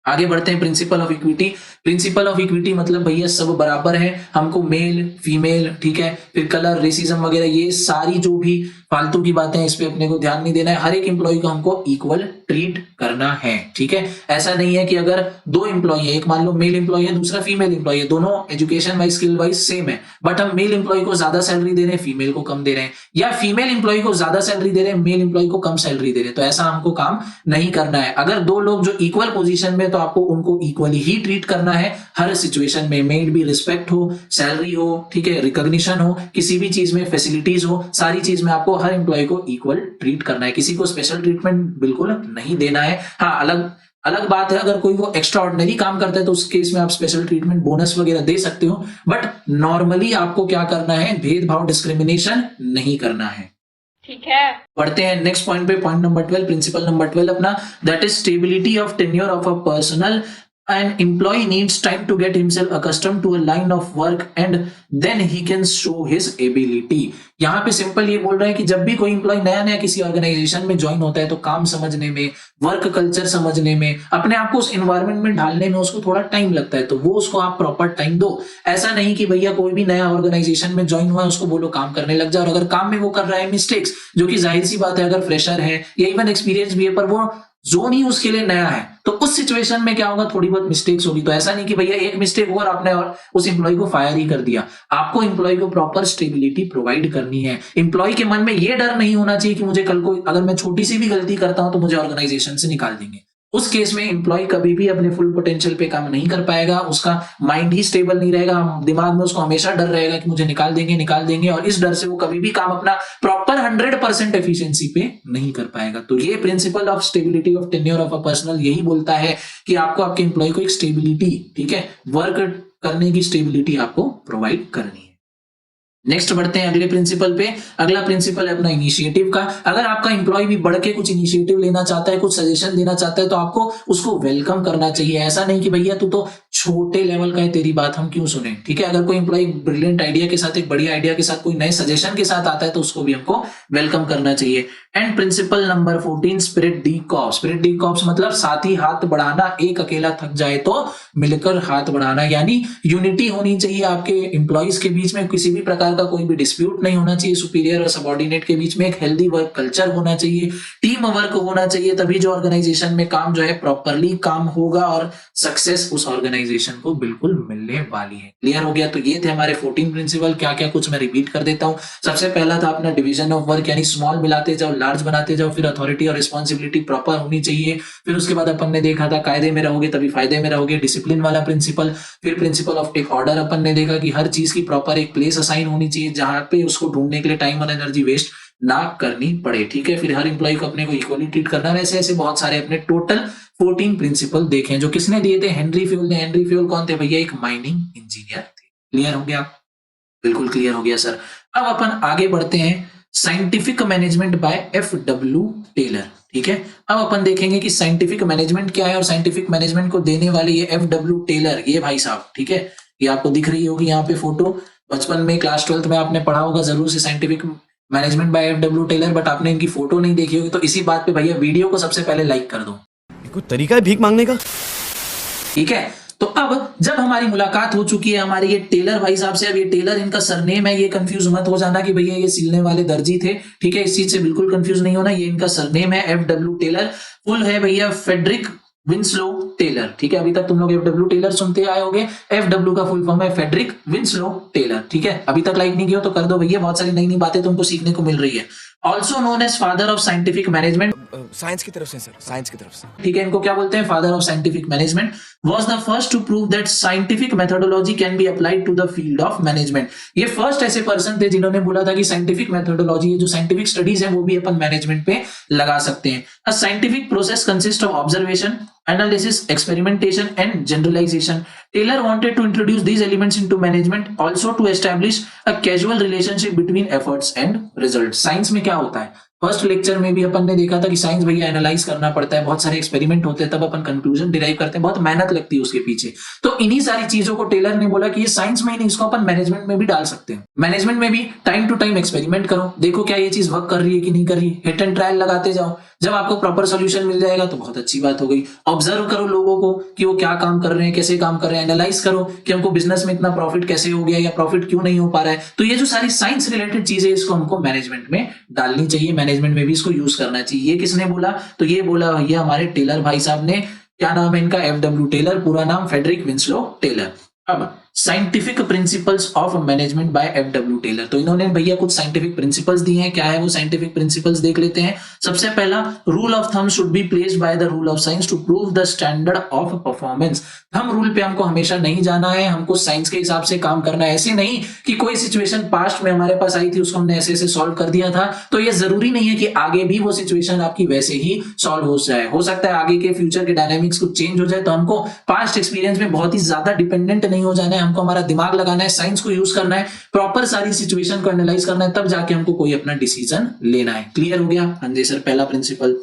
आगे बढ़ते हैं principle of equity. Principle of equity मतलब भैया सब बराबर है, हमको मेल फीमेल, ठीक है, फिर कलर रेसिज्म वगैरह ये सारी जो भी फालतू की बातें हैं इस पे अपने को ध्यान नहीं देना है। हर एक एम्प्लॉय को हमको इक्वल ट्रीट करना है, ठीक है। ऐसा नहीं है कि अगर दो एम्प्लॉय है, एक मान लो मेल एम्प्लॉय है दूसरा फीमेल एम्प्लॉय है, दोनों education wise skill wise same है, बट हम मेल एम्प्लॉय को ज्यादा सैलरी दे रहे हैं फीमेल को कम दे रहे हैं, या फीमेल एम्प्लॉय को ज्यादा सैलरी दे रहे हैं मेल एम्प्लॉय को कम सैलरी दे रहे हैं, तो ऐसा हमको काम नहीं करना है। अगर दो लोग जो इक्वल पोजीशन में, तो आपको उनको इक्वली ही ट्रीट करना है हर सिचुएशन में। मे इट बी रिस्पेक्ट हो, सैलरी हो, ठीक है, रिकॉग्निशन हो, किसी भी चीज में फैसिलिटीज हो, सारी चीज में आपको हर एम्प्लॉय को इक्वल ट्रीट करना है, किसी को स्पेशल ट्रीटमेंट बिल्कुल नहीं देना है। हाँ, अलग अलग बात है अगर कोई वो एक्स्ट्रा ऑर्डिनरी काम करता है तो उस केस में आप स्पेशल ट्रीटमेंट बोनस वगैरह दे सकते हो, बट नॉर्मली आपको क्या करना है, भेदभाव डिस्क्रिमिनेशन नहीं करना है, ठीक है। बढ़ते हैं नेक्स्ट पॉइंट पे, पॉइंट नंबर 12, प्रिंसिपल नंबर 12 अपना, that is stability of tenure of a personal. An employee needs time to get himself accustomed to a line of work and then he can show his ability। यहाँ पे simple ये बोल रहा है कि जब भी कोई एम्प्लॉय नया नया किसी ऑर्गेनाइजेशन में ज्वाइन होता है तो काम समझने में, वर्क कल्चर समझने में, अपने आप को उस एनवायरनमेंट में ढालने में उसको थोड़ा टाइम लगता है, तो वो उसको आप प्रॉपर टाइम दो। ऐसा नहीं कि भैया कोई भी नया ऑर्गेनाइजेशन में ज्वाइन हुआ है उसको बोलो काम करने लग जाओ, और अगर काम में वो कर रहा है मिस्टेक्स, जो कि जाहिर सी बात है अगर फ्रेशर है या इवन एक्सपीरियंस भी है पर वो जोन ही उसके लिए नया है, तो उस सिचुएशन में क्या होगा, थोड़ी बहुत मिस्टेक्स होगी। तो ऐसा नहीं कि भैया एक मिस्टेक हुआ और आपने और उस एम्प्लॉय को फायर ही कर दिया। आपको एम्प्लॉय को प्रॉपर स्टेबिलिटी प्रोवाइड करनी है। एम्प्लॉय के मन में ये डर नहीं होना चाहिए कि मुझे कल को अगर मैं छोटी सी भी गलती करता हूं तो मुझे ऑर्गेनाइजेशन से निकाल देंगे। उस केस में एम्प्लॉय कभी भी अपने फुल पोटेंशियल पे काम नहीं कर पाएगा, उसका माइंड ही स्टेबल नहीं रहेगा, दिमाग में उसको हमेशा डर रहेगा कि मुझे निकाल देंगे, और इस डर से वो कभी भी काम अपना प्रॉपर 100% एफिशिएंसी पे नहीं कर पाएगा। तो ये principle of stability of tenure of a personal यही बोलता है कि आपको आपके एम्प्लॉय को एक स्टेबिलिटी, ठीक है, वर्क करने की स्टेबिलिटी आपको प्रोवाइड करनी है। नेक्स्ट बढ़ते हैं अगले प्रिंसिपल पे। अगला प्रिंसिपल है अपना इनिशिएटिव का। अगर आपका एम्प्लॉय भी बढ़ के कुछ इनिशिएटिव लेना चाहता है, कुछ सजेशन देना चाहता है, तो आपको उसको वेलकम करना चाहिए। ऐसा नहीं कि भैया तू तो छोटे लेवल का है, तेरी बात हम क्यों सुने, ठीक है। अगर कोई एम्प्लॉय ब्रिलियंट आइडिया के साथ, एक बढ़िया आइडिया के साथ, कोई नए सजेशन के साथ आता है तो उसको भी हमको वेलकम करना चाहिए। And principle number 14, spirit D corps. Spirit D corps मतलब साथ ही हाथ बढ़ाना, एक अकेला थक जाए तो मिलकर हाथ बढ़ाना, यानी यूनिटी होनी चाहिए आपके एम्प्लॉइज के बीच में, किसी भी प्रकार का कोई भी डिस्प्यूट नहीं होना चाहिए सुपीरियर और सबऑर्डिनेट के बीच में, एक हेल्दी वर्क कल्चर होना चाहिए, टीम वर्क होना चाहिए, तभी जो ऑर्गेनाइजेशन में काम जो है प्रॉपरली काम होगा और सक्सेस उस ऑर्गेनाइजेशन को बिल्कुल मिलने वाली है। क्लियर हो गया। तो ये थे हमारे 14 प्रिंसिपल। क्या क्या कुछ मैं रिपीट कर देता हूं। सबसे पहला था अपना डिवीजन ऑफ वर्क, यानी स्मॉल मिलाते जाओ लार्ज बनाते जाओ, फिर अथॉरिटी और रिस्पॉन्सिबिलिटी प्रॉपर होनी चाहिए। फिर उसके बाद अपन ने देखा था कायदे में रहोगे तभी फायदे में रहोगे, डिसिप्लिन वाला प्रिंसिपल। फिर प्रिंसिपल ऑफ टेक ऑर्डर अपन ने देखा कि हर चीज की प्रॉपर एक प्लेस असाइन होनी चाहिए जहां पे उसको ढूंढने के लिए टाइम और एनर्जी वेस्ट ना करनी पड़े, ठीक है। फिर हर एम्प्लॉय को अपने को इक्वली ट्रीट करना। वैसे ऐसे बहुत सारे अपने टोटल 14 प्रिंसिपल देखे जो किसने दिए थे, हेनरी फ्यूल ने। हेनरी फ्यूल कौन थे भैया, एक माइनिंग इंजीनियर थे। क्लियर हो गया, बिल्कुल क्लियर हो गया सर। अब अपन आगे बढ़ते हैं scientific management by F W. Taylor, ठीक है। अब अपन देखेंगे कि साइंटिफिक मैनेजमेंट क्या है, और साइंटिफिक मैनेजमेंट को देने वाले ये एफ.डब्ल्यू. टेलर, ये भाई साहब, ठीक है, ये आपको दिख रही होगी यहाँ पे फोटो। बचपन में क्लास 12th में आपने पढ़ा होगा जरूर से scientific management by F W. Taylor, but आपने इनकी फोटो नहीं देखी होगी। तो इसी बात पे भैया वीडियो को सबसे पहले लाइक कर दो। कोई तरीका है भीख मांगने का? ठीक है। तो अब जब हमारी मुलाकात हो चुकी है हमारे ये टेलर भाई साहब से, अब ये टेलर इनका सरनेम है, ये कंफ्यूज मत हो जाना कि भैया ये सिलने वाले दर्जी थे, ठीक है, इस चीज से बिल्कुल कंफ्यूज नहीं होना। ये इनका सरनेम है एफ.डब्ल्यू. टेलर। फुल है भैया फेडरिक विंसलो टेलर, ठीक है। अभी तक तुम लोग एफ.डब्ल्यू. टेलर सुनते आए होंगे। एफ.डब्ल्यू. का फुल फॉर्म है फेडरिक विंसलो टेलर, ठीक है। अभी तक लाइक नहीं किया तो कर दो भैया, बहुत सारी नई नई बातें तुमको सीखने को मिल रही है। Also known as father of scientific management, science की तरफ से सर, साइंस की तरफ से, ठीक है। इनको क्या बोलते हैं, father of scientific management. was the first to prove that scientific methodology can be applied to the field of management। ये फर्स्ट ऐसे पर्सन थे जिन्होंने बोला था कि साइंटिफिक मेथोडोलॉजी, जो साइंटिफिक स्टडीज है वो भी अपन मैनेजमेंट पे लगा सकते हैं। A scientific process consists of observation, analysis, experimentation and generalization. Taylor wanted to introduce these elements into management, also to establish a causal relationship between efforts and results। Science में क्या होता है, फर्स्ट लेक्चर में भी अपन ने देखा था कि साइंस भैया एनालाइज करना पड़ता है, बहुत सारे एक्सपेरिमेंट होते हैं, तब अपन कंक्लूजन डिराइव करते हैं, बहुत मेहनत लगती है उसके पीछे। तो इन्हीं सारी चीजों को टेलर ने बोला कि ये साइंस में ही नहीं, इसको अपन मैनेजमेंट में भी डाल सकते हैं। मैनेजमेंट में भी टाइम टू टाइम एक्सपेरिमेंट करो, देखो क्या ये चीज वर्क कर रही है कि नहीं कर रही है, हिट एंड ट्रायल लगाते जाओ। जब आपको प्रॉपर सोल्यूशन मिल जाएगा तो बहुत अच्छी बात हो गई। ऑब्जर्व करो लोगों को कि वो क्या काम कर रहे हैं, कैसे काम कर रहे हैं, एनालाइज करो कि हमको बिजनेस में इतना प्रॉफिट कैसे हो गया या प्रॉफिट क्यों नहीं हो पा रहा है। तो ये जो सारी साइंस रिलेटेड चीजें इसको हमको मैनेजमेंट में डालनी चाहिए, मैनेजमेंट में भी इसको यूज करना चाहिए। ये किसने बोला? तो ये बोला भैया हमारे टेलर भाई साहब ने। क्या नाम है इनका? FW टेलर, पूरा नाम फ्रेडरिक विंस्लो टेलर। अब scientific principles of management by FW Taylor, तो इन्होंने भैया कुछ साइंटिफिक प्रिंसिपल्स दिए हैं। क्या है वो साइंटिफिक प्रिंसिपल्स देख लेते हैं। सबसे पहला, rule of thumb should be placed by the rule of science to prove the standard of performance. Thumb rule पे हमको हमेशा नहीं जाना है, हमको साइंस के हिसाब से काम करना है। ऐसे नहीं कि कोई सिचुएशन पास्ट में हमारे पास आई थी, उसको हमने ऐसे ऐसे सॉल्व कर दिया था, तो ये जरूरी नहीं है कि आगे भी वो सिचुएशन आपकी वैसे ही सॉल्व हो जाए। हो सकता है आगे के फ्यूचर के डायनामिक्स कुछ चेंज हो जाए, तो हमको पास्ट एक्सपीरियंस में बहुत ही ज्यादा डिपेंडेंट नहीं हो जाना है, हमको हमारा दिमाग लगाना है, साइंस को यूज करना है, प्रॉपर सारी सिचुएशन को एनालाइज करना है, तब जाके हमको कोई अपना डिसीजन लेना है। क्लियर हो गया? हाँ जी सर, पहला प्रिंसिपल।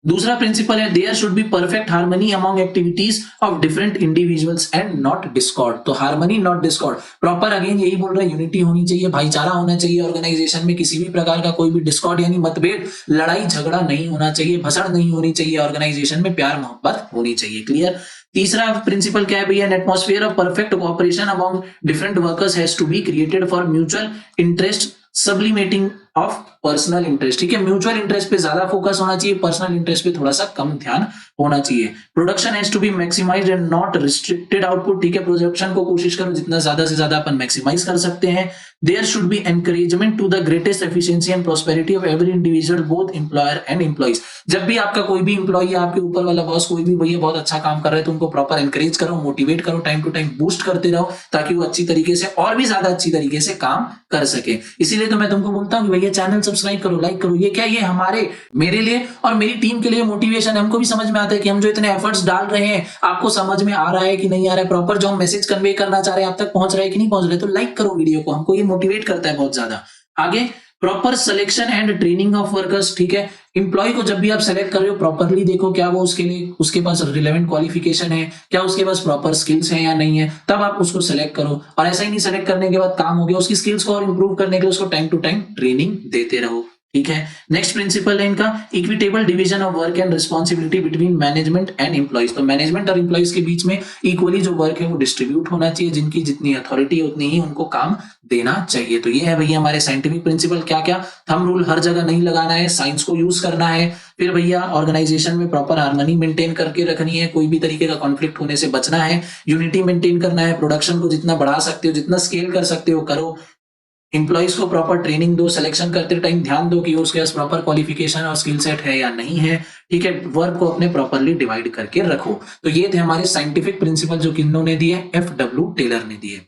दूसरा प्रिंसिपल है, there should be perfect harmony among activities of different individuals and not discord. तो harmony not discord, proper again यही बोल रहा है, यूनिटी होनी चाहिए, भाईचारा होना चाहिए ऑर्गेनाइजेशन में, किसी भी प्रकार का कोई भी डिस्कॉर्ड यानी मतभेद, लड़ाई झगड़ा नहीं होना चाहिए, भसड़ नहीं होनी चाहिए ऑर्गेनाइजेशन में, प्यार मोहब्बत होनी चाहिए। क्लियर? तीसरा प्रिंसिपल क्या है भैया? An atmosphere of perfect cooperation among different workers has to be created for mutual interest sublimating of personal interest. ठीक है, म्यूचुअल इंटरेस्ट पे ज्यादा फोकस होना चाहिए, पर्सनल इंटरेस्ट पे थोड़ा सा कम ध्यान होना चाहिए। Production has to be maximized and not restricted output. ठीक है, प्रोडक्शन को कोशिश करो जितना ज्यादा से ज्यादा अपन मैक्सिमाइज कर सकते हैं। There should be encouragement to the greatest efficiency and prosperity of every individual, both employer and employees. जब भी आपका कोई भी इंप्लॉई या आपके ऊपर वाला बॉस कोई भी भैया बहुत अच्छा काम कर रहा है, तो उनको प्रॉपर एनकरेज करो, मोटिवेट करो, टाइम टू टाइम बूस्ट करते रहो, ताकि वो अच्छी तरीके से और भी ज्यादा अच्छी तरीके से काम कर सके। इसीलिए तो मैं तुमको बोलता हूँ कि भैया चैनल सब्सक्राइब करो, लाइक करो। ये क्या, ये हमारे मेरे लिए और मेरी टीम के लिए मोटिवेशन है। हमको भी समझ में आता है कि हम जो इतने एफर्ट्स डाल रहे हैं, आपको समझ में आ रहा है कि नहीं आ रहा है, प्रॉपर जो हम मैसेज कन्वे करना चाह रहे हैं आप तक पहुंच रहा है कि नहीं पहुंच रहे। तो लाइक करो वीडियो को, हमको ये मोटिवेट करता है बहुत ज्यादा। आगे, proper selection and training of workers. ठीक है, इंप्लॉय को जब भी आप सेलेक्ट कर रहे हो, प्रॉपरली देखो क्या वो उसके लिए उसके पास रिलेवेंट क्वालिफिकेशन है, क्या उसके पास प्रॉपर स्किल्स है या नहीं है, तब आप उसको सेलेक्ट करो। और ऐसा ही नहीं सेलेक्ट करने के बाद काम हो गया, उसकी स्किल्स को और इंप्रूव करने के लिए उसको टाइम टू टाइम ट्रेनिंग देते रहो। ठीक है, नेक्स्ट प्रिंसिपल है इनका, equitable division of work and responsibility between management and employees. तो मैनेजमेंट और एम्प्लॉइज के बीच में इक्वली जो वर्क है वो डिस्ट्रीब्यूट होना चाहिए, जिनकी जितनी अथॉरिटी है उतनी ही उनको काम देना चाहिए। तो ये है भैया हमारे साइंटिफिक प्रिंसिपल। क्या क्या? थंब रूल हर जगह नहीं लगाना है, साइंस को यूज करना है। फिर भैया ऑर्गेनाइजेशन में प्रॉपर हार्मनी मेंटेन करके रखनी है, कोई भी तरीके का कॉन्फ्लिक्ट होने से बचना है, यूनिटी मेंटेन करना है, प्रोडक्शन को जितना बढ़ा सकते हो, जितना स्केल कर सकते हो करो, एम्प्लॉइज को प्रॉपर ट्रेनिंग दो, सिलेक्शन करते टाइम ध्यान दो कि उसके पास प्रॉपर क्वालिफिकेशन और स्किल सेट है या नहीं है। ठीक है, वर्क को अपने प्रॉपरली डिवाइड करके रखो। तो ये थे हमारे साइंटिफिक प्रिंसिपल जो किन्होंने दिए, FW टेलर ने दिए।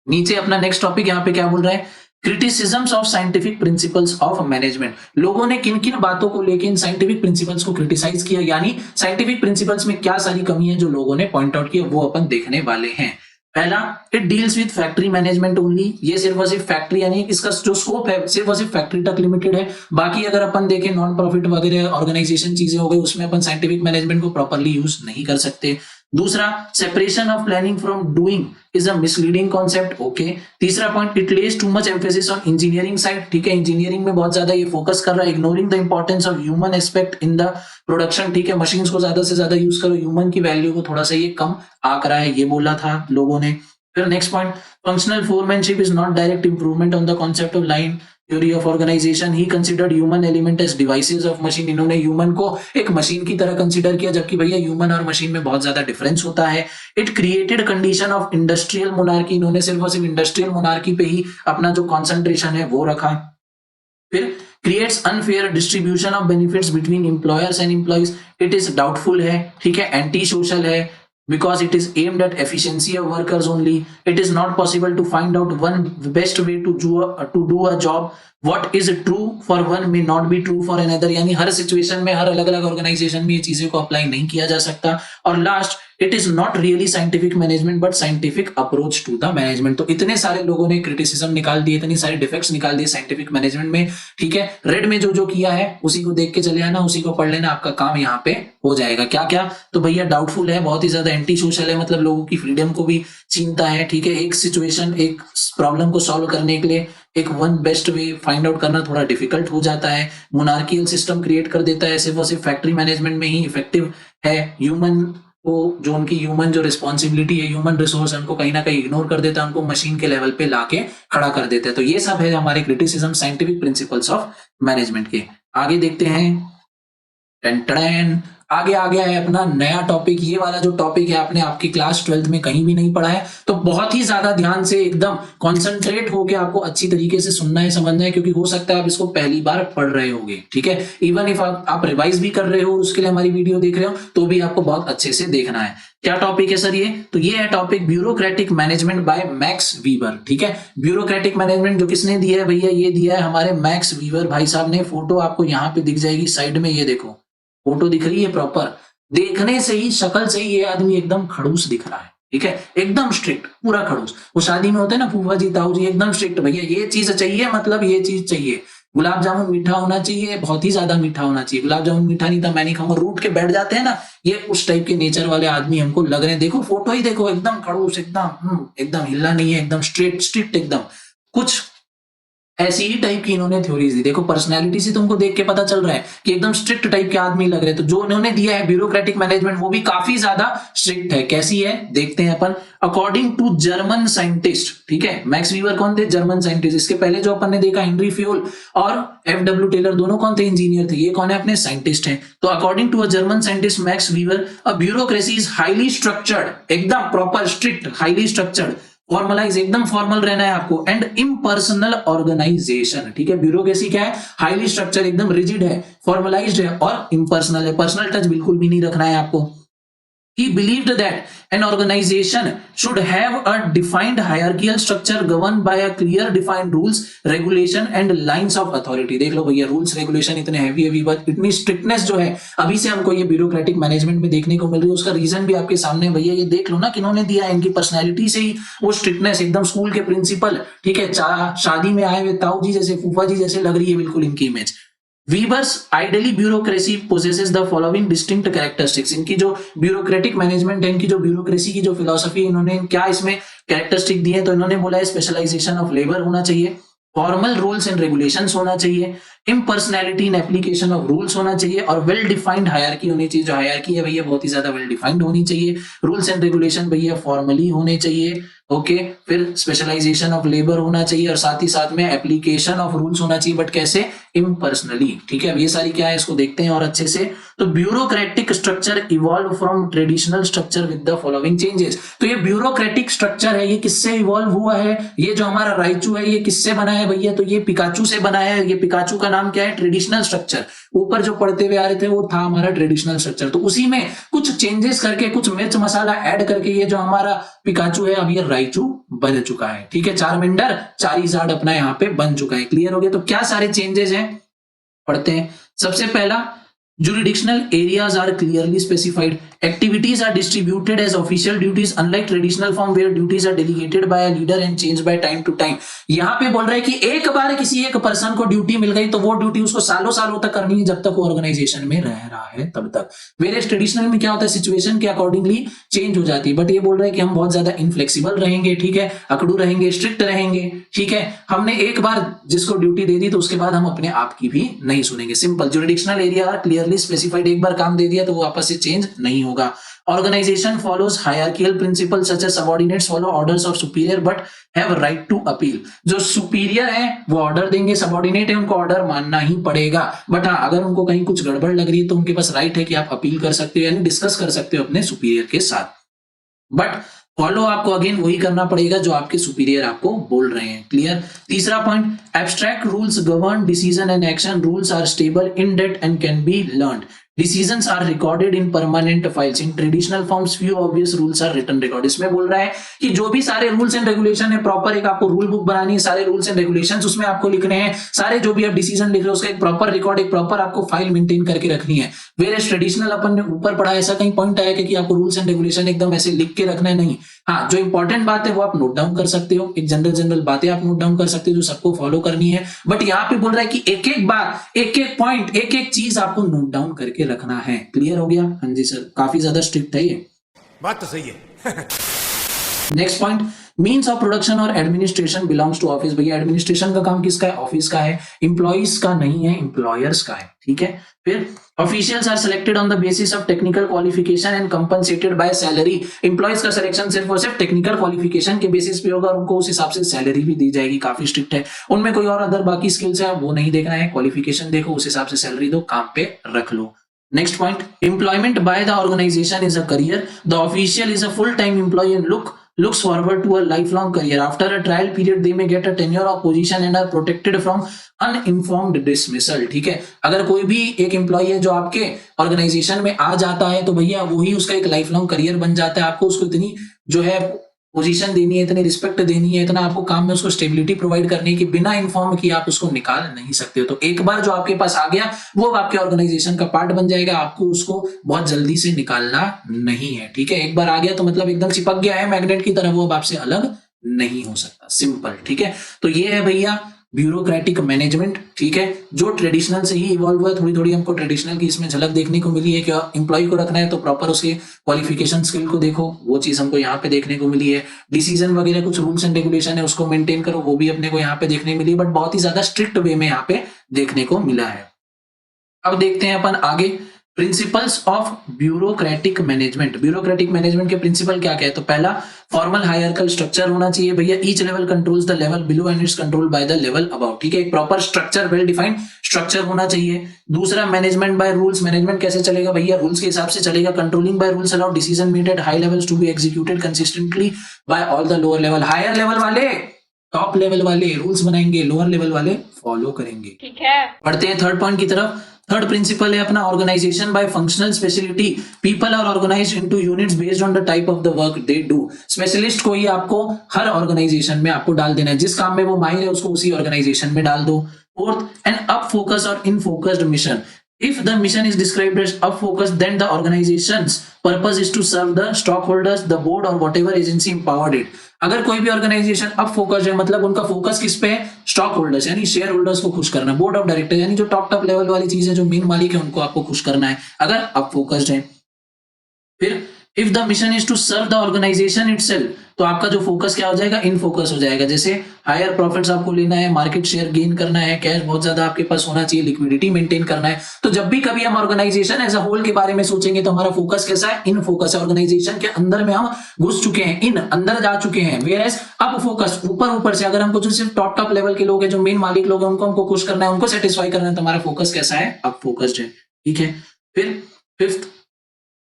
नीचे अपना नेक्स्ट टॉपिक यहाँ पे क्या बोल रहा है? Criticisms of scientific principles of management. लोगों ने किन किन बातों को लेकर इन साइंटिफिक प्रिंसिपल्स को क्रिटिसाइज किया, यानी साइंटिफिक प्रिंसिपल्स में क्या सारी कमी है जो लोगों ने पॉइंट आउट किया, वो अपन देखने वाले हैं। पहला, it deals with factory management only. ये सिर्फ और सिर्फ फैक्ट्री, यानी इसका जो स्कोप है सिर्फ और सिर्फ फैक्ट्री तक लिमिटेड है। बाकी अगर अपन देखें नॉन प्रॉफिट वगैरह ऑर्गेनाइजेशन चीजें हो गई, उसमें अपन साइंटिफिक मैनेजमेंट को प्रॉपरली यूज नहीं कर सकते। दूसरा, separation of planning from doing is a misleading concept. Okay. तीसरा point, it lays too much emphasis on engineering side. ठीक है, इंजीनियरिंग में बहुत ज्यादा ये फोकस कर रहा है, ignoring the importance of human aspect in the production. ठीक है, मशीन्स को ज्यादा से ज्यादा यूज करो, ह्यूमन की वैल्यू को थोड़ा सा ये कम आंक रहा है, ये बोला था लोगों ने। फिर next point, functional foremanship is not direct improvement on the concept of line theory of organization. He considered human element as devices of machine. इन्होंने ह्यूमन को एक मशीन की तरह कंसिडर किया, जबकि भैया ह्यूमन और मशीन में बहुत ज्यादा डिफरेंस होता है। It created condition of industrial monarchy. इन्होंने सिर्फ और सिर्फ इंडस्ट्रियल मोनार्की पे ही अपना जो कॉन्सेंट्रेशन है वो रखा। फिर creates unfair distribution of benefits between employers and employees. It is doubtful है, ठीक है, एंटी सोशल है, because it is aimed at efficiency of workers only. It is not possible to find out one best way to do a job. What is true for one may not be true for another. यानी हर situation में, हर अलग अलग organisation में ये चीजें को apply नहीं किया जा सकता। और last, it is not really scientific management but scientific approach to the management. तो इतने सारे लोगों ने क्रिटिसिज्म निकाल दिए, इतनी सारे डिफेक्ट्स निकाल दिए साइंटिफिक मैनेजमेंट में, ठीक है। रेड में जो जो किया है उसी को देख के चले आना, उसी को पढ़ लेना, आपका काम यहाँ पे हो जाएगा। क्या क्या? तो भैया डाउटफुल है, बहुत ही ज्यादा एंटी सोशल है, मतलब लोगों की फ्रीडम को भी छीनता है, ठीक है। एक सिचुएशन, एक प्रॉब्लम को सॉल्व करने के लिए एक one best way find out करना थोड़ा डिफिकल्ट हो जाता है। मोनार्कियल सिस्टम क्रिएट कर देता है, सिर्फ और सिर्फ फैक्ट्री मैनेजमेंट में ही इफेक्टिव है। ह्यूमन को जो उनकी ह्यूमन जो रिस्पॉन्सिबिलिटी है, ह्यूमन रिसोर्स है, उनको कहीं ना कहीं इग्नोर कर देता है, उनको मशीन के लेवल पे लाके खड़ा कर देता है। तो ये सब है हमारे criticism scientific principles of management के। आगे देखते हैं, आगे आ गया है अपना नया टॉपिक। ये वाला जो टॉपिक है आपने आपकी क्लास 12th में कहीं भी नहीं पढ़ा है, तो बहुत ही ज्यादा ध्यान से एकदम कॉन्सेंट्रेट होकर आपको अच्छी तरीके से सुनना है, समझना है, क्योंकि हो सकता है आप इसको पहली बार पढ़ रहे होगे, ठीक है। इवन इफ आप रिवाइज भी कर रहे हो, उसके लिए हमारी वीडियो देख रहे हो, तो भी आपको बहुत अच्छे से देखना है। क्या टॉपिक है सर ये? तो ये है topic bureaucratic management by Max Weber, ठीक है। ब्यूरोक्रेटिक मैनेजमेंट जो किसने दिया है भैया? ये दिया है हमारे मैक्स वीवर भाई साहब ने। फोटो आपको यहाँ पे दिख जाएगी साइड में, ये देखो फोटो दिख रही है प्रॉपर। देखने से ही, शक्ल से ही ये आदमी एकदम खड़ूस दिख रहा है, ठीक है, एकदम स्ट्रिक्ट, पूरा खड़ूस। वो शादी में होते हैं ना फूफा जी ताऊ जी, एकदम स्ट्रिक्ट, भैया ये चीज चाहिए, मतलब ये चीज चाहिए। गुलाब जामुन मीठा होना चाहिए, बहुत ही ज्यादा मीठा होना चाहिए। गुलाब जामुन मीठा नहीं था मैं नहीं खाऊंगा, रूठ के बैठ जाते हैं ना, ये उस टाइप के नेचर वाले आदमी हमको लग रहे हैं। देखो फोटो ही देखो, एकदम खड़ूस, एकदम हिलना नहीं है, एकदम स्ट्रिक्ट एकदम। कुछ ऐसी ही टाइप की इन्होंने थ्योरीज दी। देखो पर्सनैलिटी से तुमको देख के पता चल रहा है कि एकदम स्ट्रिक्ट टाइप के आदमी लग रहे हैं। तो जो इन्होंने दिया है ब्यूरोक्रेटिक मैनेजमेंट, वो भी काफी ज्यादा स्ट्रिक्ट है। कैसी है देखते हैं अपन। अकॉर्डिंग टू जर्मन साइंटिस्ट, ठीक है, मैक्स वीवर कौन थे? German scientist. इसके पहले जो अपन ने देखा हेनरी फ्यूल और FW टेलर, दोनों कौन थे? इंजीनियर थे। ये कौन है? अपने साइंटिस्ट हैं। तो according to a German scientist Max Weber, a bureaucracy is highly structured, एकदम proper strict, highly structured, formalise, एकदम फॉर्मल रहना है आपको, एंड इम्पर्सनल ऑर्गेनाइजेशन, ठीक है। ब्यूरोक्रेसी क्या है? हाईली स्ट्रक्चर, एकदम रिजिड है, फॉर्मलाइज्ड है और इम्पर्सनल है। पर्सनल टच बिल्कुल भी नहीं रखना है आपको। He believed that an organization should have a defined hierarchical structure governed by a clear defined rules, regulation and lines of authority। देख लो भैया, रूल्स रेगुलेशन इतने हैवी बट इतनी स्ट्रिक्टनेस जो है अभी से हमको ये ब्यूरोक्रेटिक मैनेजमेंट में देखने को मिल रही है। उसका रीजन भी आपके सामने भैया ये देख लो ना, किन्होंने दिया है। इनकी पर्सनैलिटी से ही वो स्ट्रिक्टनेस, एकदम स्कूल के प्रिंसिपल, ठीक है, शादी में आए हुए ताऊ जी जैसे, फूफा जी जैसे लग रही है बिल्कुल इनकी image. Weber's ideally bureaucracy possesses the following distinct characteristics। इनकी जो ब्यूरोक्रेटिक मैनेजमेंट है, इनकी जो ब्यूरोक्रेसी की जो फिलॉसफी, इन्होंने क्या इसमें कैरेक्टरिस्टिक दी है? तो इन्होंने बोला है स्पेशलाइजेशन ऑफ लेबर होना चाहिए, फॉर्मल रूल्स एंड रेगुलेशंस होना चाहिए, impersonality in application of rules होना चाहिए और वेल डिफाइंड हायरार्की होनी चाहिए। जो हायरार्की है भैया बहुत ही ज्यादा वेल डिफाइंड होनी चाहिए। रूल्स एंड रेगुलेशन भैया फॉर्मली होने चाहिए, ओके। फिर स्पेशलाइजेशन ऑफ लेबर होना चाहिए और साथ ही साथ में एप्लीकेशन ऑफ रूल्स होना चाहिए, बट कैसे? इम्पर्सनली, ठीक है। ये सारी क्या है इसको देखते हैं और अच्छे से। तो bureaucratic structure evolve from traditional structure with the following changes. तो ये ब्यूरोक्रेटिक स्ट्रक्चर है, ये किससे इवॉल्व हुआ है? ये जो हमारा राइचू है, ये किससे बना है भैया? तो ये पिकाचू से बना है। ये पिकाचू का नाम क्या है? Traditional structure. ऊपर जो पढ़ते हुए आ रहे थे वो था हमारा ट्रेडिशनल स्ट्रक्चर। तो उसी में कुछ चेंजेस करके, कुछ मिर्च मसाला ऐड करके ये जो हमारा पिकाचू है, अब ये राइचू बन चुका है, ठीक है। चारमिंडर चारीजार्ड अपना यहाँ पे बन चुका है। क्लियर हो गया? तो क्या सारे चेंजेस हैं पढ़ते हैं। सबसे पहला, jurisdictional areas are clearly specified, activities are distributed as official duties unlike traditional form where duties are delegated by a leader and changed by time to time। यहाँ पे बोल रहा है कि एक बार किसी एक पर्सन को ड्यूटी मिल गई तो वो ड्यूटी उसको सालों सालों तक करनी है, जब तक वो ऑर्गेनाइजेशन में रह रहा है तब तक। वेरियस ट्रेडिशनल में क्या होता है? सिचुएशन के अकॉर्डिंगली चेंज हो जाती है, बट ये बोल रहा है कि हम बहुत ज्यादा इनफ्लेक्सिबल रहेंगे, ठीक है, अकड़ू रहेंगे, स्ट्रिक्ट रहेंगे, ठीक है। हमने एक बार जिसको ड्यूटी दे दी तो उसके बाद हम अपने आप की भी नहीं सुनेंगे। Simple. Jurisdictional area are clearly specified, एक बार काम दे दिया तो वो आपस से चेंज नहीं होगा। Organization follows hierarchical principles such as subordinates follow orders of superior but have right to appeal। जो सुपीरियर है वो ऑर्डर देंगे, सबॉर्डिनेट है उनको ऑर्डर मानना ही पड़ेगा। बट हाँ, अगर उनको कहीं कुछ गड़बड़ लग रही है तो उनके पास राइट है कि आप अपील कर सकते हो, यानी डिस्कस कर सकते हो अपने सुपीरियर के साथ। बट फॉलो आपको अगेन वही करना पड़ेगा जो आपके सुपीरियर आपको बोल रहे हैं। क्लियर? तीसरा point, abstract rules govern decision and action, rules are stable in date and can be learned. Decisions are recorded in permanent files. In traditional forms, few obvious rules are written record. इसमें बोल रहा है कि जो भी सारे rules and regulation है, proper एक आपको रूल बुक बनानी है, सारे रूल्स एंड रेगुलेशंस उसमें आपको लिखने हैं, सारे जो भी आप डिसीजन लिख रहे हो उसका एक प्रॉपर रिकॉर्ड, एक प्रॉपर आपको फाइल मेंटेन करके रखनी है। वेयर ट्रेडिशनल अपन ने ऊपर पढ़ा, ऐसा कहीं पॉइंट आया कि आपको रूल्स एंड रेगुलेशन एकदम ऐसे लिख के रखना है, नहीं। हाँ, जो इंपॉर्टेंट बात है वो आप नोट डाउन कर सकते हो, एक जनरल बातें आप नोट डाउन कर सकते हो जो सबको फॉलो करनी है। बट यहाँ पे बोल रहा है कि एक एक बात, एक एक पॉइंट, एक एक चीज आपको नोट डाउन करके रखना है। क्लियर हो गया? हाँ जी सर, काफी ज्यादा स्ट्रिक्ट है ये। बात तो सही है। Next point, means of production और एडमिनिस्ट्रेशन बिलोंग्स टू ऑफिस। भैया एडमिनिस्ट्रेशन का काम किसका है? ऑफिस का है, एम्प्लॉइज का नहीं है, एम्प्लॉयर्स का है। ठीक है। फिर officials are selected on the basis of technical qualification and compensated by salary. Employees का सिलेक्शन सिर्फ और सिर्फ टेक्निकल क्वालिफिकेशन के बेसिस पे होगा और उनको उस हिसाब से सैलरी भी दी जाएगी। काफी स्ट्रिक्ट है। उनमें कोई और अदर बाकी स्किल्स है वो नहीं देखना है, क्वालिफिकेशन देखो, उस हिसाब से सैलरी दो, काम पे रख लो। Next point, employment by the organization is a career. The official is a full-time employee and looks forward to a lifelong career. After a trial period, they may get a tenure of position and are protected from uninformed dismissal. ठीक है। अगर कोई भी एक employ है जो आपके organisation में आ जाता है तो भैया वही उसका एक लाइफ लॉन्ग करियर बन जाता है। आपको उसको इतनी जो है पोजीशन देनी है, इतनी रिस्पेक्ट देनी है, इतना आपको काम में उसको स्टेबिलिटी प्रोवाइड करनी है कि बिना इन्फॉर्म किए आप उसको निकाल नहीं सकते हो। तो एक बार जो आपके पास आ गया वो आपके ऑर्गेनाइजेशन का पार्ट बन जाएगा, आपको उसको बहुत जल्दी से निकालना नहीं है। ठीक है। एक बार आ गया तो मतलब एकदम चिपक गया है मैग्नेट की तरह, वो अब आपसे अलग नहीं हो सकता। सिंपल। ठीक है। तो ये है भैया ब्यूरोक्रेटिक मैनेजमेंट। ठीक है। जो ट्रेडिशनल से ही इवॉल्व हुआ है, थोड़ी थोड़ी हमको ट्रेडिशनल की इसमें झलक देखने को मिली है कि एम्प्लॉय को रखना है तो प्रॉपर उसके क्वालिफिकेशन स्किल को देखो, वो चीज हमको यहाँ पे देखने को मिली है। डिसीजन वगैरह कुछ रूल्स एंड रेगुलेशन है उसको मेंटेन करो, वो भी अपने को यहाँ पे देखने मिली, बट बहुत ही ज्यादा स्ट्रिक्ट वे में यहाँ पे देखने को मिला है। अब देखते हैं अपन आगे principles of bureaucratic management. Bureaucratic management के प्रिंसिपल क्या क्या है? तो पहला, फॉर्मल हायरार्किकल स्ट्रक्चर होना चाहिए भैया। Each level controls the level below and it's controlled by the level above. ठीक है। एक proper structure, well defined structure होना चाहिए। दूसरा, मैनेजमेंट बाय रूल्स। मैनेजमेंट कैसे चलेगा भैया? रूल्स के हिसाब से चलेगा। Controlling by rules allow decision made at high levels to be executed consistently by all the lower level. Higher level वाले, टॉप लेवल वाले रूल्स बनाएंगे, लोअर लेवल वाले फॉलो करेंगे। ठीक है। पढ़ते हैं थर्ड पॉइंट की तरफ। थर्ड प्रिंसिपल है अपना, organisation by functional speciality. People are organised into units based on the type of the work they do. Specialist को ही आपको हर ऑर्गेनाइजेशन में आपको डाल देना है, जिस काम में वो माहिर है उसको उसी ऑर्गेनाइजेशन में डाल दो। फोर्थ, एन अप फोकस और in focused mission. If the mission is described as up focused, then the organization's purpose is to serve the stockholders, the board or whatever agency empowered it. अगर कोई भी organisation up focused है मतलब उनका focus किस पे है? Stock holders यानी शेयर होल्डर्स को खुश करना, बोर्ड ऑफ डायरेक्टर यानी जो टॉप लेवल वाली चीज है, जो मेन मालिक है उनको आपको खुश करना है अगर अप फोकस्ड है। फिर if the mission is to serve the organisation itself, तो आपका जो फोकस क्या हो जाएगा? इन फोकस हो जाएगा। जैसे हायर प्रॉफिट्स आपको लेना है, मार्केट शेयर गेन करना है, कैश बहुत ज्यादा आपके पास होना चाहिए, लिक्विडिटी मेंटेन करना है। तो जब भी कभी हम ऑर्गेनाइजेशन एज अ होल के बारे में सोचेंगे तो हमारा फोकस कैसा है? इन फोकस है। ऑर्गेनाइजेशन के अंदर में हम घुस चुके हैं, इन अंदर जा चुके हैं। वेयर एज अप फोकस, ऊपर से अगर हमको जो सिर्फ टॉप लेवल के लोग हैं, जो मेन मालिक लोग हैं, उनको हमको खुश करना है, उनको सेटिस्फाई करना है, तो हमारा फोकस कैसा है? अप फोकस्ड है। ठीक है। फिर fifth,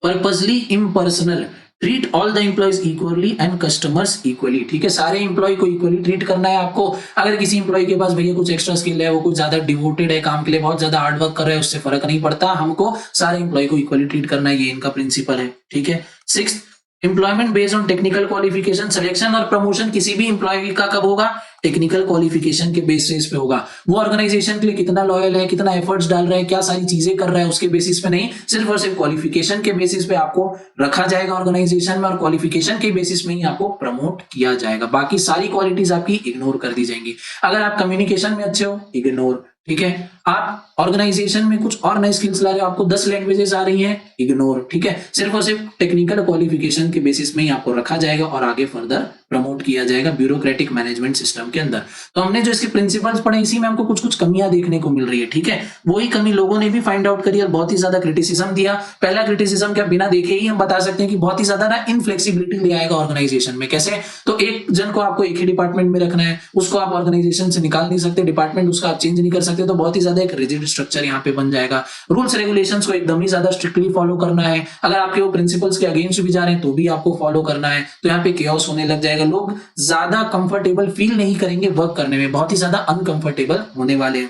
purposely impersonal. Treat all the employees equally and customers equally. ठीक है। सारे एम्प्लॉय को इक्वली ट्रीट करना है आपको। अगर किसी एम्प्लॉय के पास भैया कुछ एक्स्ट्रा स्किल है, वो कुछ ज्यादा डिवोटेड है काम के लिए, बहुत ज्यादा हार्ड वर्क कर रहा है, उससे फर्क नहीं पड़ता, हमको सारे एम्प्लॉय को इक्वली ट्रीट करना है, ये इनका प्रिंसिपल है। ठीक है। Sixth, employment based on technical qualification. Selection और प्रमोशन किसी भी एम्प्लॉय का कब होगा? टेक्निकल क्वालिफिकेशन के बेसिस पे होगा। वो ऑर्गेनाइजेशन के लिए कितना लॉयल है, कितना एफर्ट्स डाल रहा है, क्या सारी चीजें कर रहा है, उसके बेसिस पे नहीं, सिर्फ और सिर्फ क्वालिफिकेशन के बेसिस पे आपको रखा जाएगा ऑर्गेनाइजेशन में, और क्वालिफिकेशन के बेसिस में ही आपको प्रमोट किया जाएगा। बाकी सारी क्वालिटीज आपकी इग्नोर कर दी जाएंगी। अगर आप कम्युनिकेशन में अच्छे हो, इग्नोर। ठीक है। आप ऑर्गेनाइजेशन में कुछ और नए स्किल्स ला रहे हो, आपको 10 लैंग्वेजेस आ रही हैं, इग्नोर। ठीक है। सिर्फ और सिर्फ टेक्निकल क्वालिफिकेशन के बेसिस में ही आपको रखा जाएगा और आगे फर्दर प्रमोट किया जाएगा ब्यूरोक्रेटिक मैनेजमेंट सिस्टम के अंदर। तो हमने जो इसके प्रिंसिपल्स पढ़े, इसी में हमको कुछ कुछ कमियां देखने को मिल रही है। ठीक है। वही कमी लोगों ने भी फाइंड आउट करी और बहुत ही ज्यादा क्रिटिसिज्म दिया। पहला क्रिटिसिज्म क्या, बिना देखे ही हम बता सकते हैं कि बहुत ही ज्यादा ना इनफ्लेक्सिबिलिटी ले आएगा ऑर्गेनाइजेशन में। कैसे? तो एक जन को आपको एक ही डिपार्टमेंट में रखना है, उसको आप ऑर्गेनाइजेशन से निकाल नहीं सकते, डिपार्टमेंट उसका आप चेंज नहीं कर सकते, तो बहुत ही ज्यादा एक रिजिड स्ट्रक्चर यहाँ पे बन जाएगा। रूल्स रेगुलेशंस को एकदम ही ज्यादा स्ट्रिक्टली फॉलो करना है। अगर आपके वो प्रिंसिपल्स के अगेंस्ट भी जा रहे हैं तो भी आपको फॉलो करना है, तो यहाँ पे केओस होने लग जाएगा। लोग ज्यादा कंफर्टेबल फील नहीं करेंगे वर्क करने में, बहुत ही ज्यादा अनकंफर्टेबल होने वाले हैं।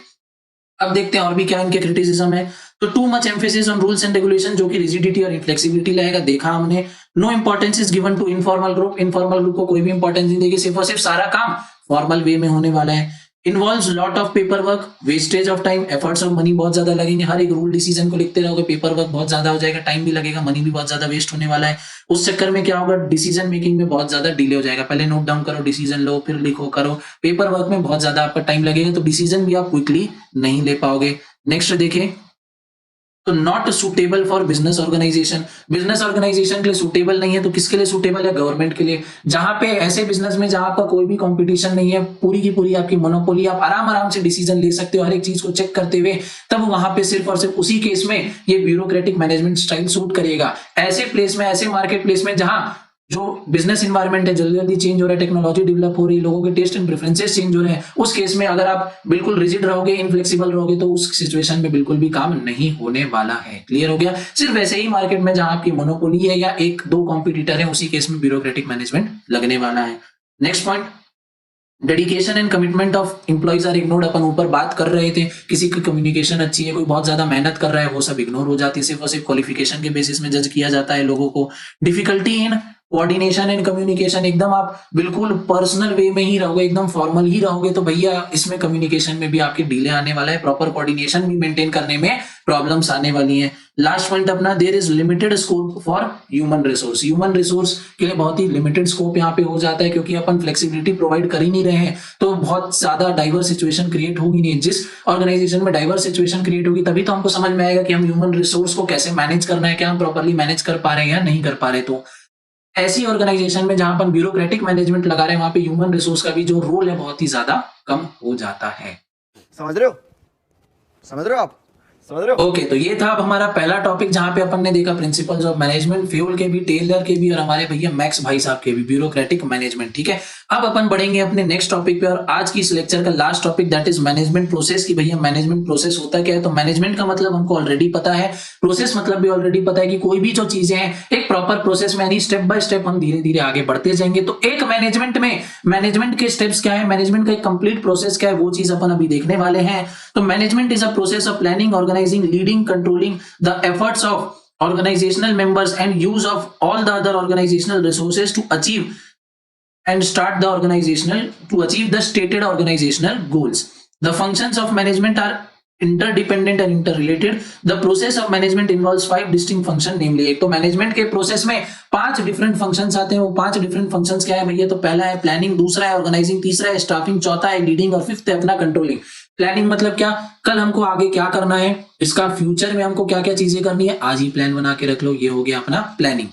अब देखते हैं और भी क्या इनके क्रिटिसिज्म है। तो too much emphasis on rules and regulation, जो कि रिजिडिटी और इनफ्लेक्सिबिलिटी लाएगा, देखा हमने। No importance is given to informal group, informal group को कोई भी इंपॉर्टेंस नहीं देगी, सिर्फ और सिर्फ सारा काम फॉर्मल वे में होने वाला है। Involves lot of paper work, wastage of time, efforts of money बहुत ज्यादा लगेंगे। हर एक रूल डिसीजन को लिखते रहोगे, पेपर वर्क बहुत ज्यादा हो जाएगा, टाइम भी लगेगा, मनी भी बहुत ज्यादा वेस्ट होने वाला है। उस चक्कर में क्या होगा, डिसीजन मेकिंग में बहुत ज्यादा डिले हो जाएगा। पहले नोट डाउन करो, डिसीजन लो, फिर लिखो, करो। पेपर वर्क में बहुत ज्यादा आपका टाइम लगेगा, तो डिसीजन भी आप क्विकली नहीं ले पाओगे। नेक्स्ट देखें, तो not suitable for business organisation, business organisation के लिए सुटेबल नहीं है, तो किसके लिए सुटेबल है, गवर्नमेंट के लिए। जहां पे ऐसे बिजनेस में जहां आपका कोई भी कंपटीशन नहीं है, पूरी की पूरी आपकी मोनोपोली, आप आराम आराम से डिसीजन ले सकते हो हर एक चीज को चेक करते हुए, तब वहां पे सिर्फ और सिर्फ उसी केस में ये ब्यूरोक्रेटिक मैनेजमेंट स्टाइल सूट करेगा। ऐसे प्लेस में, ऐसे मार्केट प्लेस में जहां जो बिजनेस इन्वायरमेंट है जल्दी जल्दी चेंज हो रहा है, टेक्नोलॉजी डेवलप हो रही है, लोगों के टेस्ट एंड प्रेफरेंसेस चेंज हो रहे हैं, उस केस में अगर आप बिल्कुल रिजिड रहोगे, इनफ्लेक्सिबल रहोगे, तो उस सिचुएशन में बिल्कुल भी काम नहीं होने वाला है। क्लियर हो गया। सिर्फ वैसे ही मार्केट में जहां आपकी मोनोपोली है या एक दो कॉम्पिटिटर है, उसी केस में ब्यूरोक्रेटिक मैनेजमेंट लगने वाला है। Next point, dedication and commitment of employees are ignored. अपन ऊपर बात कर रहे थे, किसी की कम्युनिकेशन अच्छी है, कोई बहुत ज्यादा मेहनत कर रहा है, वो सब इग्नोर हो जाती है, सिर्फ और सिर्फ क्वालिफिकेशन के बेसिस में जज किया जाता है लोगों को। Difficulty in coordination and communication, एकदम आप बिल्कुल पर्सनल वे में ही रहोगे, एकदम फॉर्मल ही रहोगे, तो भैया इसमें कम्युनिकेशन में भी आपकी डिले आने वाला है, प्रॉपर कोऑर्डिनेशन भी मेंटेन करने में प्रॉब्लम्स आने वाली हैं। लास्ट पॉइंट अपना, there is limited scope for human resource, human resource के लिए बहुत ही लिमिटेड स्कोप यहाँ पे हो जाता है, क्योंकि अपन फ्लेक्सिबिलिटी प्रोवाइड कर ही नहीं रहे हैं, तो बहुत ज्यादा डाइवर्स सिचुएशन क्रिएट होगी नहीं। जिस ऑर्गेनाइजेशन में डाइवर्स सिचुएशन क्रिएट होगी, तभी तो हमको समझ में आएगा कि हम ह्यूमन रिसोर्स को कैसे मैनेज करना है, क्या हम प्रॉपरली मैनेज कर पा रहे हैं या नहीं कर पा रहे। तो ऐसी ऑर्गेनाइजेशन में जहां अपन ब्यूरोक्रेटिक मैनेजमेंट लगा रहे हैं, वहां पे ह्यूमन रिसोर्स का भी जो रोल है बहुत ही ज्यादा कम हो जाता है। समझ रहे हो? समझ रहे हो आप? समझ रहे हो? ओके, तो ये था अब हमारा पहला टॉपिक, जहां पे अपन ने देखा प्रिंसिपल्स ऑफ मैनेजमेंट, फ्यूल के भी, टेलर के भी, और हमारे भैया मैक्स भाई साहब के भी, ब्यूरोक्रेटिक मैनेजमेंट। ठीक है, अब अपन बढ़ेंगे अपने नेक्स्ट टॉपिक पे, और आज की इस लेक्चर का last topic that is management process, की भैया मैनेजमेंट प्रोसेस होता क्या है। तो मैनेजमेंट का मतलब हमको ऑलरेडी पता है, प्रोसेस मतलब भी ऑलरेडी पता है, कि कोई भी जो चीजें हैं एक प्रॉपर प्रोसेस में, यानी स्टेप बाय स्टेप हम धीरे धीरे आगे बढ़ते जाएंगे। तो एक मैनेजमेंट में, मैनेजमेंट के स्टेप्स क्या है, मैनेजमेंट का एक कंप्लीट प्रोसेस क्या है, वो चीज अपन अभी देखने वाले हैं। तो management is a process of planning, organising, leading, controlling the efforts of organizational members and use of all the other organizational resources to achieve the stated organizational goals. The functions of management are interdependent and interrelated. The process of management involves 5 distinct functions, namely, एक तो management के process में 5 different functions आते हैं। वो 5 different functions क्या है भैया, तो पहला है प्लानिंग, दूसरा है ऑर्गेनाइजिंग, तीसरा है स्टाफिंग, चौथा है लीडिंग, और फिफ्थ है अपना कंट्रोलिंग। प्लानिंग मतलब क्या, कल हमको आगे क्या करना है, इसका फ्यूचर में हमको क्या क्या चीजें करनी है, आज ही प्लान बना के रख लो, ये हो गया अपना प्लानिंग।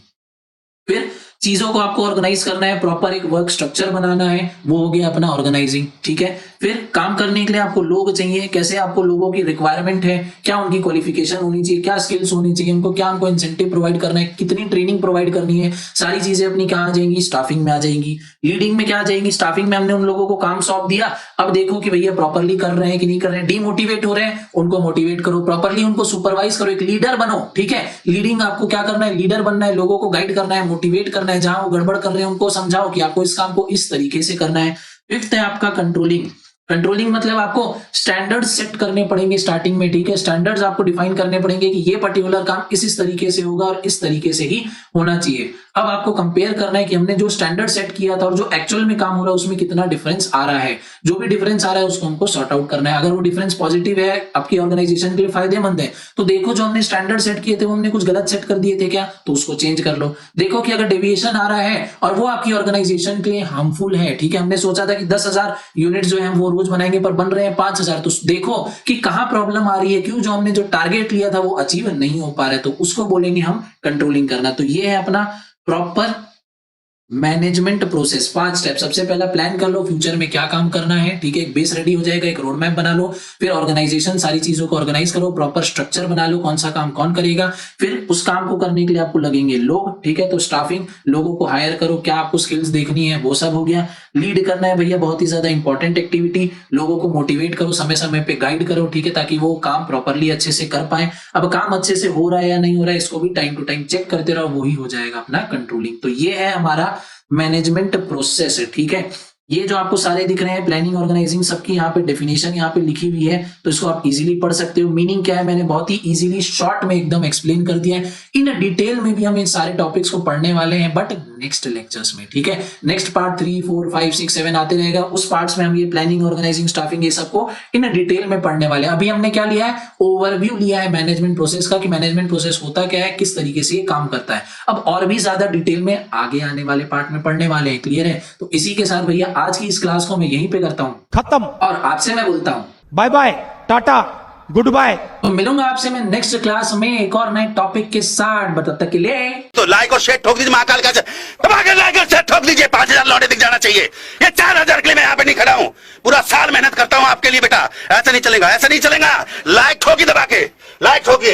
फिर चीजों को आपको ऑर्गेनाइज करना है, प्रॉपर एक वर्क स्ट्रक्चर बनाना है, वो हो गया अपना ऑर्गेनाइजिंग। ठीक है, फिर काम करने के लिए आपको लोग चाहिए, कैसे आपको लोगों की रिक्वायरमेंट है, क्या उनकी क्वालिफिकेशन होनी चाहिए, क्या स्किल्स होनी चाहिए उनको, क्या उनको इंसेंटिव प्रोवाइड करना है, कितनी ट्रेनिंग प्रोवाइड करनी है, सारी चीजें अपनी कहाँ आ जाएंगी, स्टाफिंग में आ जाएंगी। लीडिंग में क्या आ जाएंगी, स्टाफिंग में हमने उन लोगों को काम सौंप दिया, अब देखो कि भैया प्रॉपरली कर रहे हैं कि नहीं कर रहे हैं, डीमोटिवेट हो रहे हैं उनको मोटिवेट करो, प्रॉपरली उनको सुपरवाइज करो, एक लीडर बनो। ठीक है, लीडिंग आपको क्या करना है, लीडर बनना है, लोगों को गाइड करना है, मोटिवेट करना है, जहां वो गड़बड़ कर रहे हैं उनको समझाओ कि आपको इस काम को इस तरीके से करना है। फिफ्थ है आपका कंट्रोलिंग। कंट्रोलिंग मतलब आपको स्टैंडर्ड्स सेट करने पड़ेंगे स्टार्टिंग में। ठीक है, स्टैंडर्ड्स आपको डिफाइन करने पड़ेंगे कि ये पर्टिकुलर काम इस तरीके से होगा और इस तरीके से ही होना चाहिए। अब आपको कंपेयर करना है कि हमने जो स्टैंडर्ड सेट किया था और जो एक्चुअल में काम हो रहा है उसमें कितना डिफरेंस आ रहा है। जो भी डिफरेंस आ रहा है उसको हमको सॉर्ट आउट करना है। अगर वो डिफरेंस पॉजिटिव है, आपकी ऑर्गेनाइजेशन के लिए फायदेमंद है, तो देखो जो हमने स्टैंडर्ड सेट किए थे वो हमने कुछ गलत सेट कर दिए थे क्या, तो उसको चेंज कर लो। देखो कि अगर डेविएशन आ रहा है और वो आपकी ऑर्गेनाइजेशन के लिए हार्मफुल है, ठीक है, हमने सोचा था कि 10,000 यूनिट जो है हम वो रोज बनाएंगे पर बन रहे हैं 5,000, तो देखो कि कहां प्रॉब्लम आ रही है, क्यों जो हमने जो टारगेट लिया था वो अचीव नहीं हो पा रहा है, तो उसको बोलेंगे हम कंट्रोलिंग करना। तो ये है अपना प्रॉपर मैनेजमेंट प्रोसेस, 5 स्टेप। सबसे पहला प्लान कर लो फ्यूचर में क्या काम करना है। ठीक है, एक बेस रेडी हो जाएगा, एक रोड मैप बना लो। फिर ऑर्गेनाइजेशन, सारी चीजों को ऑर्गेनाइज करो, प्रॉपर स्ट्रक्चर बना लो, कौन सा काम कौन करेगा। फिर उस काम को करने के लिए आपको लगेंगे लोग। ठीक है, तो स्टाफिंग, लोगों को हायर करो, क्या आपको स्किल्स देखनी है, वो सब हो गया। लीड करना है भैया, बहुत ही ज्यादा इंपॉर्टेंट एक्टिविटी, लोगों को मोटिवेट करो, समय समय पे गाइड करो। ठीक है, ताकि वो काम प्रॉपरली अच्छे से कर पाए। अब काम अच्छे से हो रहा है या नहीं हो रहा है, इसको भी टाइम टू टाइम चेक करते रहो, वही हो जाएगा अपना कंट्रोलिंग। तो ये है हमारा मैनेजमेंट प्रोसेस है। ठीक है, ये जो आपको सारे दिख रहे हैं प्लानिंग ऑर्गेनाइजिंग सबकी यहाँ पे डेफिनेशन यहाँ पे लिखी हुई है, तो इसको आप इजीली पढ़ सकते हो। मीनिंग क्या है मैंने बहुत ही इजीली शॉर्ट में एकदम एक्सप्लेन कर दिया है। इन डिटेल में भी हम इन सारे टॉपिक्स को पढ़ने वाले हैं बट नेक्स्ट लेक्चर्स में, ठीक है। नेक्स्ट पार्ट 3, 4, 5, 6, 7 आते रहेगा, उस पार्ट्स में हम ये प्लानिंग ऑर्गेनाइजिंग स्टाफिंग ये सबको इन डिटेल में पढ़ने वाले हैं। अभी हमने क्या लिया है, ओवरव्यू लिया है मैनेजमेंट प्रोसेस का कि मैनेजमेंट प्रोसेस होता क्या है, किस तरीके से ये काम करता है। अब और भी ज्यादा डिटेल में आगे आने वाले पार्ट में पढ़ने वाले हैं, क्लियर है। तो इसी के साथ भैया आज की इस क्लास को मैं यहीं पे करता हूं खत्म। और आपसे मैं बोलता हूं बाय बाय, टाटा, गुड बाय। तो मिलूंगा आपसे मैं नेक्स्ट क्लास में एक और नए टॉपिक के साथ। तब तक के लिए तो लाइक और शेयर ठोक दीजिए, महाकाल का दबाकर लाइक और शेयर ठोक दीजिए। 5000 लौटे दिख जाना चाहिए। ये 4000 के लिए मैं यहाँ पे नहीं खड़ा हूँ, पूरा साल मेहनत करता हूँ आपके लिए बेटा। ऐसा नहीं चलेगा, ऐसा नहीं चलेगा। लाइक ठोकी दबा के, लाइक ठोकी।